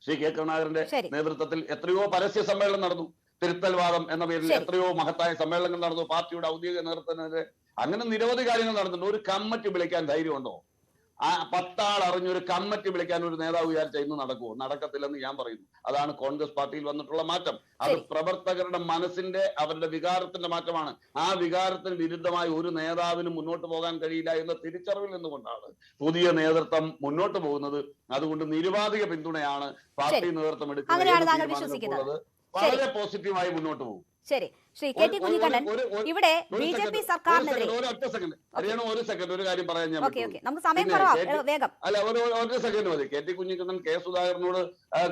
ശ്രീ K കരുണാകരന്റെ നേതൃത്വത്തിൽ എത്രയോ പരസ്യ സമ്മേളനം നടന്നു. തിരുത്തൽവാദം എന്ന പേരിൽ എത്രയോ മഹത്തായ സമ്മേളനങ്ങൾ നടന്നു പാർട്ടിയുടെ ഔദ്യോഗിക നേതൃത്വത്തിനെതിരെ. അങ്ങനെ നിരവധി കാര്യങ്ങൾ നടന്നിട്ടുണ്ട്. ഒരു കമ്മിറ്റി വിളിക്കാൻ ധൈര്യമുണ്ടോ? ആ 10 ആൾ അറിഞ്ഞൊരു കമ്മിറ്റി വിളിക്കാൻ ഒരു നേതാവ് വിചാരിച്ച ഇന്ന് നടക്കുമോ? നടക്കത്തില്ലെന്ന് ഞാൻ പറയുന്നു. അതാണ് കോൺഗ്രസ് പാർട്ടിയിൽ വന്നിട്ടുള്ള മാറ്റം. അത് പ്രവർത്തകരുടെ മനസ്സിന്റെ, അവരുടെ വികാരത്തിന്റെ മാറ്റമാണ്. ആ വികാരത്തിന് വിരുദ്ധമായി ഒരു നേതാവിന് മുന്നോട്ട് പോകാൻ കഴിയില്ല എന്ന തിരിച്ചറിവിൽ നിന്നുകൊണ്ടാണ് പുതിയ നേതൃത്വം മുന്നോട്ട് പോകുന്നത്. അതുകൊണ്ട് നിരുപാധിക പിന്തുണയാണ് പാർട്ടി നേതൃത്വം എടുക്കുന്നത്. വളരെ പോസിറ്റീവായി മുന്നോട്ട് പോകും. ശരി, ശ്രീ KT കുഞ്ഞിക്കണ്ണൻ, ഇവിടെ BJP സർക്കാരിനെതിരെ ഒരു കാര്യം പറയാൻ ഞാൻ നമുക്ക് സമയം കുറവാണ്, വേഗം. അല്ല, ഒരു സെക്കൻഡ് മതി. KT കുഞ്ഞിക്കണ്ണൻ K സുധാകരനോട്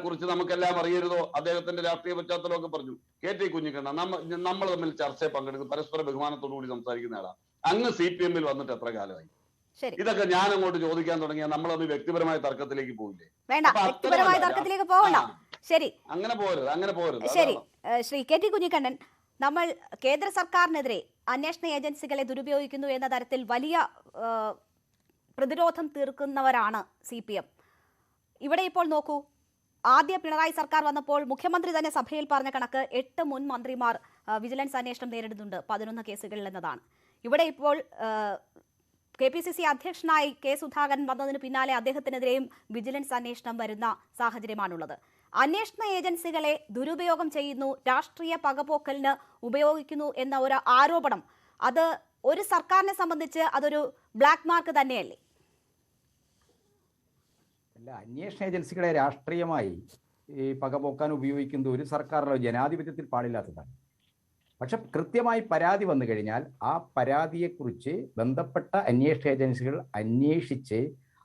കുറിച്ച് നമുക്കെല്ലാം അറിയരുതോ, അദ്ദേഹത്തിന്റെ രാഷ്ട്രീയ പശ്ചാത്തലമൊക്കെ പറഞ്ഞു. KT കുഞ്ഞിക്കണ്ണൻ നമ്മൾ തമ്മിൽ ചർച്ചയിൽ പങ്കെടുക്കും, പരസ്പര ബഹുമാനത്തോടു കൂടി സംസാരിക്കുന്ന ആളാണ്. അങ്ങ് CPM-ൽ വന്നിട്ട് എത്ര കാലമായി? ഇതൊക്കെ ഞാൻ അങ്ങോട്ട് ചോദിക്കാൻ തുടങ്ങിയാൽ നമ്മളത് വ്യക്തിപരമായ തർക്കത്തിലേക്ക് പോകില്ലേ? വേണ്ട, വ്യക്തിപരമായ തർക്കത്തിലേക്ക് പോകണ്ട. ശരി, അങ്ങനെ പോരുത്. ശരി, ശ്രീ KT കുഞ്ഞിക്കണ്ണൻ, നമ്മൾ കേന്ദ്ര സർക്കാരിനെതിരെ അന്വേഷണ ഏജൻസികളെ ദുരുപയോഗിക്കുന്നു എന്ന തരത്തിൽ വലിയ പ്രതിരോധം തീർക്കുന്നവരാണ് CPM. ഇവിടെ ഇപ്പോൾ നോക്കൂ, ആദ്യ പിണറായി സർക്കാർ വന്നപ്പോൾ മുഖ്യമന്ത്രി തന്നെ സഭയിൽ പറഞ്ഞ കണക്ക് 8 മുൻ മന്ത്രിമാർ വിജിലൻസ് അന്വേഷണം നേരിടുന്നുണ്ട് 11 കേസുകളിൽ എന്നതാണ്. ഇവിടെ ഇപ്പോൾ KPCC അധ്യക്ഷനായി K സുധാകരൻ വന്നതിന് പിന്നാലെ അദ്ദേഹത്തിനെതിരെയും വിജിലൻസ് അന്വേഷണം വരുന്ന സാഹചര്യമാണുള്ളത്. അന്വേഷണ ഏജൻസികളെ ദുരുപയോഗം ചെയ്യുന്നു, രാഷ്ട്രീയ പകപോക്കലിന് ഉപയോഗിക്കുന്നു എന്ന ഒരു ആരോപണം, അത് ഒരു സർക്കാരിനെ സംബന്ധിച്ച് അതൊരു ബ്ലാക്ക് മാർക്ക് തന്നെയല്ലേ? അല്ല, അന്വേഷണ ഏജൻസികളെ രാഷ്ട്രീയമായി പകപോക്കാൻ ഉപയോഗിക്കുന്നത് ഒരു സർക്കാരിലോ ജനാധിപത്യത്തിൽ പാടില്ലാത്തതാണ്. പക്ഷെ കൃത്യമായി പരാതി വന്നു കഴിഞ്ഞാൽ ആ പരാതിയെക്കുറിച്ച് ബന്ധപ്പെട്ട അന്വേഷണ ഏജൻസികൾ അന്വേഷിച്ച്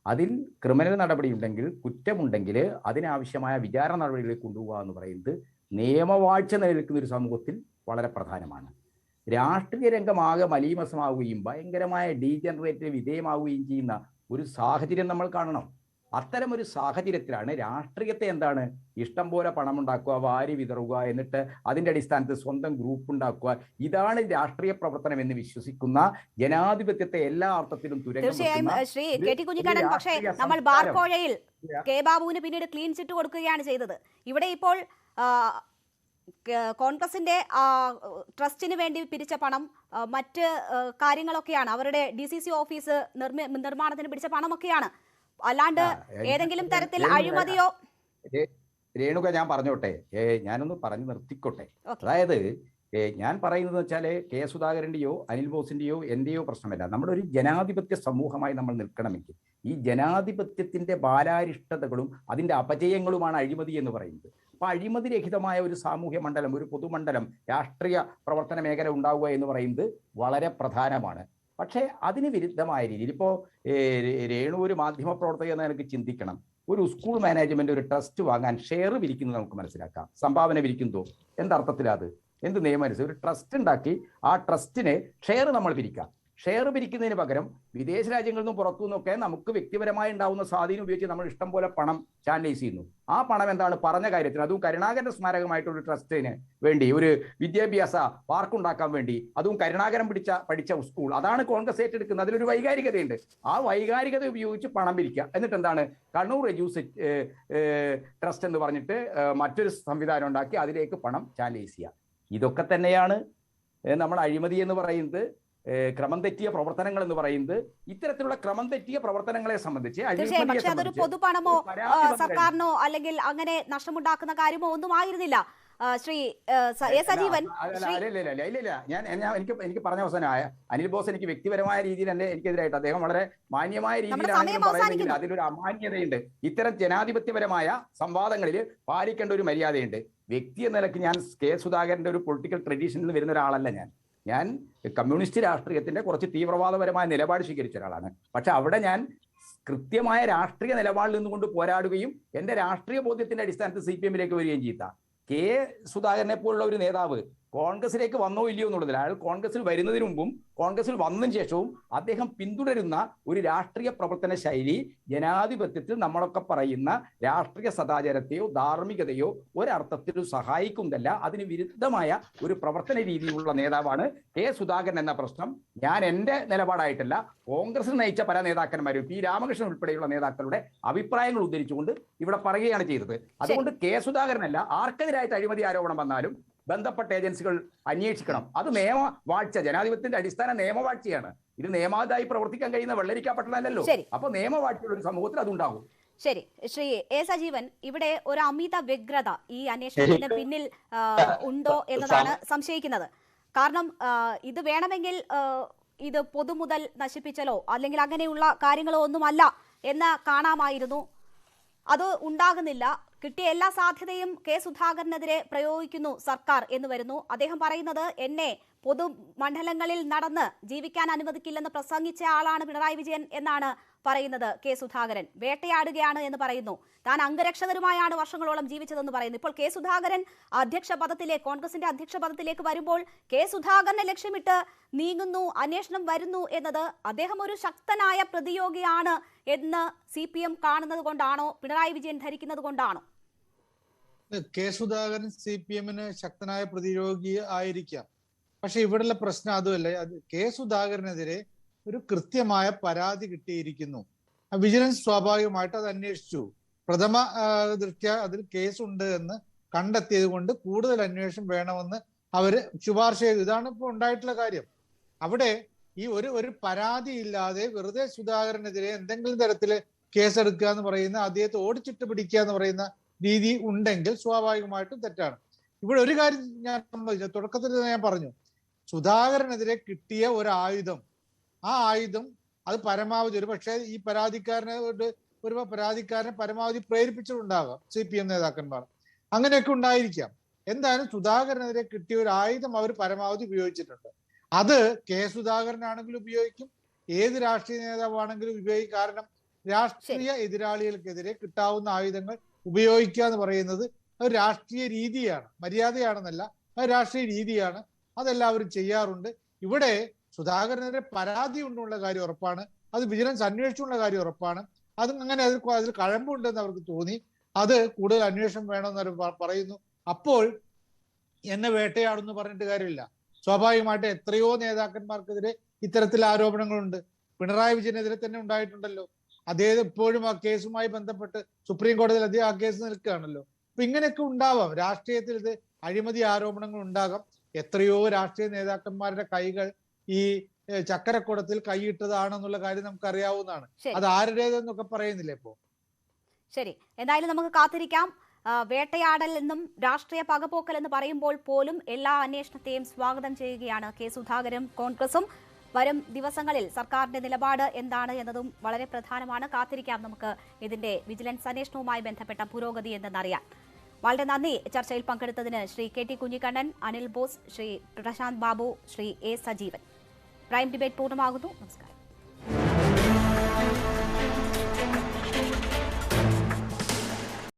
അതിൽ ക്രിമിനൽ നടപടിയുണ്ടെങ്കിൽ, കുറ്റമുണ്ടെങ്കിൽ അതിനാവശ്യമായ വിചാരണ നടപടികളിലേക്ക് കൊണ്ടുപോകുക എന്ന് പറയുന്നത് നിയമവാഴ്ച നിലനിൽക്കുന്ന ഒരു സമൂഹത്തിൽ വളരെ പ്രധാനമാണ്. രാഷ്ട്രീയ രംഗമാകെ മലീമസമാവുകയും ഭയങ്കരമായ ഡീജനറേറ്റ് വിധേയമാവുകയും ചെയ്യുന്ന ഒരു സാഹചര്യം നമ്മൾ കാണണം. അത്തരമൊരു സാഹചര്യത്തിലാണ് രാഷ്ട്രീയത്തെ എന്താണ് ഇഷ്ടം പോലെ പണം ഉണ്ടാക്കുക, വാരി വിതറുക, എന്നിട്ട് അതിൻ്റെ അടിസ്ഥാനത്തിൽ സ്വന്തം ഗ്രൂപ്പ് ഉണ്ടാക്കുക, ഇതാണ് രാഷ്ട്രീയ പ്രവർത്തനം എന്ന് വിശ്വസിക്കുന്ന ജനാധിപത്യത്തെ എല്ലാ അർത്ഥത്തിലും തീർച്ചയായും ശ്രീ കെ ടി കുഞ്ഞിക്കണ്ണൻ, പക്ഷേ നമ്മൾ ബാർക്കോഴയിൽ കെ ബാബുവിന് പിന്നീട് ക്ലീൻ ചിറ്റ് കൊടുക്കുകയാണ് ചെയ്തത്. ഇവിടെ ഇപ്പോൾ കോൺഗ്രസിന്റെ ട്രസ്റ്റിന് വേണ്ടി പിരിച്ച പണം, മറ്റ് കാര്യങ്ങളൊക്കെയാണ്, അവരുടെ DCC ഓഫീസ് നിർമ്മാണത്തിന് പിടിച്ച പണമൊക്കെയാണ്, അല്ലാണ്ട് ഏതെങ്കിലും തരത്തിൽ അഴിമതിയോ. രേണുക, ഞാൻ പറഞ്ഞോട്ടെ, ഞാനൊന്ന് പറഞ്ഞു നിർത്തിക്കോട്ടെ. അതായത് ഞാൻ പറയുന്നത് വെച്ചാൽ കെ സുധാകരന്റെയോ അനിൽ ബോസിന്റെയോ എന്റെയോ പ്രശ്നമല്ല. നമ്മുടെ ഒരു ജനാധിപത്യ സമൂഹമായി നമ്മൾ നിൽക്കണമെങ്കിൽ ഈ ജനാധിപത്യത്തിന്റെ ബാലാരിഷ്ടതകളും അതിന്റെ അപജയങ്ങളുമാണ് അഴിമതി എന്ന് പറയുന്നത്. അപ്പൊ അഴിമതി രഹിതമായ ഒരു സാമൂഹ്യ മണ്ഡലം, ഒരു പൊതുമണ്ഡലം, രാഷ്ട്രീയ പ്രവർത്തന മേഖല ഉണ്ടാവുക എന്ന് പറയുന്നത് വളരെ പ്രധാനമാണ്. പക്ഷേ അതിന് വിരുദ്ധമായ രീതിയിൽ ഇപ്പോൾ രേണു ഒരു മാധ്യമ പ്രവർത്തക എന്ന നിലയ്ക്ക് ചിന്തിക്കണം. ഒരു സ്കൂൾ മാനേജ്മെന്റ് ഒരു ട്രസ്റ്റ് വാങ്ങാൻ ഷെയർ വിരിക്കുന്നത് നമുക്ക് മനസ്സിലാക്കാം. സംഭാവന വിരിക്കുന്നതോ എന്തർത്ഥത്തിലാത്? എന്ത് നിയമം അനുസരിച്ച് ഒരു ട്രസ്റ്റ് ഉണ്ടാക്കി ആ ട്രസ്റ്റിന് ഷെയർ നമ്മൾ പിരിക്കാം. ഷെയർ പിരിക്കുന്നതിന് പകരം വിദേശ രാജ്യങ്ങളിൽ നിന്നും പുറത്തു നിന്നൊക്കെ നമുക്ക് വ്യക്തിപരമായി ഉണ്ടാവുന്ന സ്വാധീനം ഉപയോഗിച്ച് നമ്മൾ ഇഷ്ടം പോലെ പണം ചാനലൈസ് ചെയ്യുന്നു. ആ പണം എന്താണ്? പറഞ്ഞ കാര്യത്തിന്, അതും കരുണാകരന്റെ സ്മാരകമായിട്ടൊരു ട്രസ്റ്റിന് വേണ്ടി, ഒരു വിദ്യാഭ്യാസ പാർക്ക് ഉണ്ടാക്കാൻ വേണ്ടി, അതും കരുണാകരൻ പഠിച്ച സ്കൂൾ, അതാണ് കോൺഗ്രസ് ഏറ്റെടുക്കുന്നത്. അതിലൊരു വൈകാരികതയുണ്ട്. ആ വൈകാരികത ഉപയോഗിച്ച് പണം പിരിക്കുക. എന്നിട്ട് എന്താണ്? കണ്ണൂർ എജ്യൂസ് ട്രസ്റ്റ് എന്ന് പറഞ്ഞിട്ട് മറ്റൊരു സംവിധാനം ഉണ്ടാക്കി അതിലേക്ക് പണം ചാനലൈസ് ചെയ്യുക. ഇതൊക്കെ തന്നെയാണ് നമ്മൾ അഴിമതി എന്ന് പറയുന്നത്, ക്രമം തെറ്റിയ പ്രവർത്തനങ്ങൾ എന്ന് പറയുന്നത്. ഇത്തരത്തിലുള്ള ക്രമം തെറ്റിയ പ്രവർത്തനങ്ങളെ സംബന്ധിച്ച് പക്ഷേ അതൊരു പൊതുപണമോ സർക്കാരിനോ അല്ലെങ്കിൽ അങ്ങനെ നഷ്ടമുണ്ടാക്കുന്ന കാര്യമോ ഒന്നും ആയിരുന്നില്ല. ശ്രീ സജീവൻ, എനിക്ക് പറഞ്ഞ അവസാനമായ അനിൽ ബോസ് എനിക്ക് വ്യക്തിപരമായ രീതിയിൽ തന്നെ എനിക്കെതിരായിട്ട് അദ്ദേഹം വളരെ മാന്യമായ രീതിയിലാണെങ്കിൽ അതിലൊരു അമാന്യതയുണ്ട്. ഇത്തരം ജനാധിപത്യപരമായ സംവാദങ്ങളിൽ പാലിക്കേണ്ട ഒരു മര്യാദയുണ്ട്. വ്യക്തി എന്ന നിലയ്ക്ക് ഞാൻ കെ സുധാകരന്റെ ഒരു പൊളിറ്റിക്കൽ ട്രഡീഷനിൽ വരുന്ന ഒരാളല്ല. ഞാൻ കമ്മ്യൂണിസ്റ്റ് രാഷ്ട്രീയത്തിന്റെ കുറച്ച് തീവ്രവാദപരമായ നിലപാട് സ്വീകരിച്ച ഒരാളാണ്. പക്ഷെ അവിടെ ഞാൻ കൃത്യമായ രാഷ്ട്രീയ നിലപാടിൽ നിന്നുകൊണ്ട് പോരാടുകയും എൻ്റെ രാഷ്ട്രീയ ബോധ്യത്തിന്റെ അടിസ്ഥാനത്തിൽ CPM-ലേക്ക് വരികയും ചെയ്ത കെ സുധാകരനെ പോലുള്ള ഒരു നേതാവ് കോൺഗ്രസിലേക്ക് വന്നോ ഇല്ലയോ എന്നുള്ളതിൽ, അയാൾ കോൺഗ്രസിൽ വരുന്നതിന് മുമ്പും കോൺഗ്രസിൽ വന്നതിന് ശേഷവും അദ്ദേഹം പിന്തുടരുന്ന ഒരു രാഷ്ട്രീയ പ്രവർത്തന ശൈലി ജനാധിപത്യത്തിൽ നമ്മളൊക്കെ പറയുന്ന രാഷ്ട്രീയ സദാചാരത്തെയോ ധാർമ്മികതയോ ഒരർത്ഥത്തിലും സഹായിക്കുന്നതല്ല. അതിന് വിരുദ്ധമായ ഒരു പ്രവർത്തന രീതിയിലുള്ള നേതാവാണ് കെ സുധാകരൻ എന്ന പ്രശ്നം ഞാൻ എൻ്റെ നിലപാടായിട്ടല്ല, കോൺഗ്രസ് നയിച്ച പല നേതാക്കന്മാരും P. രാമകൃഷ്ണൻ ഉൾപ്പെടെയുള്ള നേതാക്കളുടെ അഭിപ്രായങ്ങൾ ഉദ്ധരിച്ചുകൊണ്ട് ഇവിടെ പറയുകയാണ് ചെയ്തത്. അതുകൊണ്ട് കെ സുധാകരനല്ല, ആർക്കെതിരായിട്ട് അഴിമതി ആരോപണം വന്നാലും ബന്ധപ്പെട്ട ഏജൻസികൾ അന്വേഷിക്കണം. അത് നിയമവാഴ്ച, ജനാധിപത്യത്തിന്റെ അടിസ്ഥാന നിയമവാഴ്ചയാണ്. ഇത് നിയമാതായി പ്രവർത്തിക്കാൻ കഴിയുന്ന വെള്ളരിക്കാപ്പെട്ടതല്ലോ. അപ്പൊ നിയമവാഴ്ചയുള്ള ഒരു സമൂഹത്തിൽ അതുണ്ടാകും. ശരി, ശ്രീ എ സജീവൻ, ഇവിടെ ഒരു അമിത വ്യഗ്രത ഈ അന്വേഷണത്തിന് പിന്നിൽ ഉണ്ടോ എന്നതാണ് സംശയിക്കുന്നത്. കാരണം ഇത് വേണമെങ്കിൽ ഇത് പൊതുമുതൽ നശിപ്പിച്ചലോ അല്ലെങ്കിൽ അങ്ങനെയുള്ള കാര്യങ്ങളോ ഒന്നുമല്ല എന്ന് കാണാമായിരുന്നു. അത് ഉണ്ടാകുന്നില്ല. കിട്ടിയ എല്ലാ സാധ്യതയും കെ സുധാകരനെതിരെ പ്രയോഗിക്കുന്നു സർക്കാർ എന്ന് വരുന്നു. അദ്ദേഹം പറയുന്നത് എന്നെ പൊതുമണ്ഡലങ്ങളിൽ നടന്ന് ജീവിക്കാൻ അനുവദിക്കില്ലെന്ന് പ്രസംഗിച്ച ആളാണ് പിണറായി വിജയൻ എന്നാണ് പറയുന്നത്. കെ സുധാകരൻ വേട്ടയാടുകയാണ് എന്ന് പറയുന്നു. താൻ അംഗരക്ഷകരുമായാണ് വർഷങ്ങളോളം ജീവിച്ചതെന്ന് പറയുന്നു. ഇപ്പോൾ കെ സുധാകരൻ കോൺഗ്രസിന്റെ അധ്യക്ഷ പദത്തിലേക്ക് വരുമ്പോൾ കെ സുധാകരനെ ലക്ഷ്യമിട്ട് നീങ്ങുന്നു, അന്വേഷണം വരുന്നു എന്നത് അദ്ദേഹം ഒരു ശക്തനായ പ്രതിയോഗിയാണ് എന്ന് CPM കാണുന്നത് കൊണ്ടാണോ, പിണറായി വിജയൻ ധരിക്കുന്നത് കൊണ്ടാണോ? കെ സുധാകരൻ CPM-ന് ശക്തനായ പ്രതിരോധി ആയിരിക്കാം. പക്ഷെ ഇവിടെയുള്ള പ്രശ്നം അതുമല്ല. കെ സുധാകരനെതിരെ ഒരു കൃത്യമായ പരാതി കിട്ടിയിരിക്കുന്നു. വിജിലൻസ് സ്വാഭാവികമായിട്ട് അത് അന്വേഷിച്ചു. പ്രഥമ ദൃഷ്ട്യാ അതിൽ കേസുണ്ട് എന്ന് കണ്ടെത്തിയത് കൊണ്ട് കൂടുതൽ അന്വേഷണം വേണമെന്ന് അവര് ശുപാർശ ചെയ്തു. ഇതാണ് ഇപ്പോൾ ഉണ്ടായിട്ടുള്ള കാര്യം. അവിടെ ഈ ഒരു പരാതി ഇല്ലാതെ വെറുതെ സുധാകരനെതിരെ എന്തെങ്കിലും തരത്തില് കേസെടുക്കുക എന്ന് പറയുന്ന, അദ്ദേഹത്തെ ഓടിച്ചിട്ട് പിടിക്കുക എന്ന് പറയുന്ന രീതി ഉണ്ടെങ്കിൽ സ്വാഭാവികമായിട്ടും തെറ്റാണ്. ഇവിടെ ഒരു കാര്യം ഞാൻ തുടക്കത്തിൽ ഞാൻ പറഞ്ഞു, സുധാകരനെതിരെ കിട്ടിയ ഒരു ആയുധം, ആ ആയുധം അത് പരമാവധി ഒരു പക്ഷേ ഈ പരാതിക്കാരനെ പരമാവധി പ്രേരിപ്പിച്ചിട്ടുണ്ടാകാം CPM നേതാക്കന്മാർ, അങ്ങനെയൊക്കെ ഉണ്ടായിരിക്കാം. എന്തായാലും സുധാകരനെതിരെ കിട്ടിയ ഒരു ആയുധം അവർ പരമാവധി ഉപയോഗിച്ചിട്ടുണ്ട്. അത് കെ സുധാകരനാണെങ്കിലും ഉപയോഗിക്കും, ഏത് രാഷ്ട്രീയ നേതാവാണെങ്കിലും ഉപയോഗിക്കും. കാരണം രാഷ്ട്രീയ എതിരാളികൾക്കെതിരെ കിട്ടാവുന്ന ആയുധങ്ങൾ ഉപയോഗിക്കുക എന്ന് പറയുന്നത് ഒരു രാഷ്ട്രീയ രീതിയാണ്, മര്യാദയാണെന്നല്ല, അത് രാഷ്ട്രീയ രീതിയാണ്. അതെല്ലാവരും ചെയ്യാറുണ്ട്. ഇവിടെ സുധാകരനെതിരെ പരാതി ഉണ്ടെന്നുള്ള കാര്യം ഉറപ്പാണ്, അത് വിജിലൻസ് അന്വേഷിച്ചുള്ള കാര്യം ഉറപ്പാണ്. അതും അങ്ങനെ അതിൽ കഴമ്പുണ്ടെന്ന് അവർക്ക് തോന്നി. അത് കൂടുതൽ അന്വേഷണം വേണമെന്ന് അവർ പറയുന്നു. അപ്പോൾ എന്നെ വേട്ടയാടുന്നു പറഞ്ഞിട്ട് കാര്യമില്ല. സ്വാഭാവികമായിട്ട് എത്രയോ നേതാക്കന്മാർക്കെതിരെ ഇത്തരത്തിൽ ആരോപണങ്ങളുണ്ട്. പിണറായി വിജയനെതിരെ തന്നെ ഉണ്ടായിട്ടുണ്ടല്ലോ. അദ്ദേഹം ഇപ്പോഴും ആ കേസുമായി ബന്ധപ്പെട്ട് സുപ്രീം കോടതിയിൽ അദ്ദേഹം ആ കേസ് നിൽക്കുകയാണല്ലോ. അപ്പൊ ഇങ്ങനെയൊക്കെ ഉണ്ടാവാം. രാഷ്ട്രീയത്തിൽ ഇത് അഴിമതി ആരോപണങ്ങൾ ഉണ്ടാകാം. എത്രയോ രാഷ്ട്രീയ നേതാക്കന്മാരുടെ കൈകൾ ഈ ചക്കരക്കുടത്തിൽ കൈയിട്ടതാണെന്നുള്ള കാര്യം നമുക്ക് അറിയാവുന്നതാണ്. അത് ആരുടേതെന്നൊക്കെ പറയുന്നില്ല ഇപ്പോ. ശരി, എന്തായാലും നമുക്ക് കാത്തിരിക്കാം. വേട്ടയാടൽ എന്നും രാഷ്ട്രീയ പകപോക്കൽ എന്ന് പറയുമ്പോൾ പോലും എല്ലാ അന്വേഷണത്തെയും സ്വാഗതം ചെയ്യുകയാണ് കെ സുധാകരും കോൺഗ്രസും. വരും ദിവസങ്ങളിൽ സർക്കാരിന്റെ നിലപാട് എന്താണ് എന്നതും വളരെ പ്രധാനമാണ്. കാത്തിരിക്കാം നമുക്ക് ഇതിന്റെ വിജിലൻസ് അന്വേഷണവുമായി ബന്ധപ്പെട്ട പുരോഗതി എന്തെന്നറിയാൻ. വളരെ നന്ദി ചർച്ചയിൽ പങ്കെടുത്തതിന് Shri KT Kunhikannan, Anil Bose, Shri Prashanth Babu, Shri A Sajeevan. Prime debate പൂർണ്ണമാകുന്നു. നമസ്കാരം.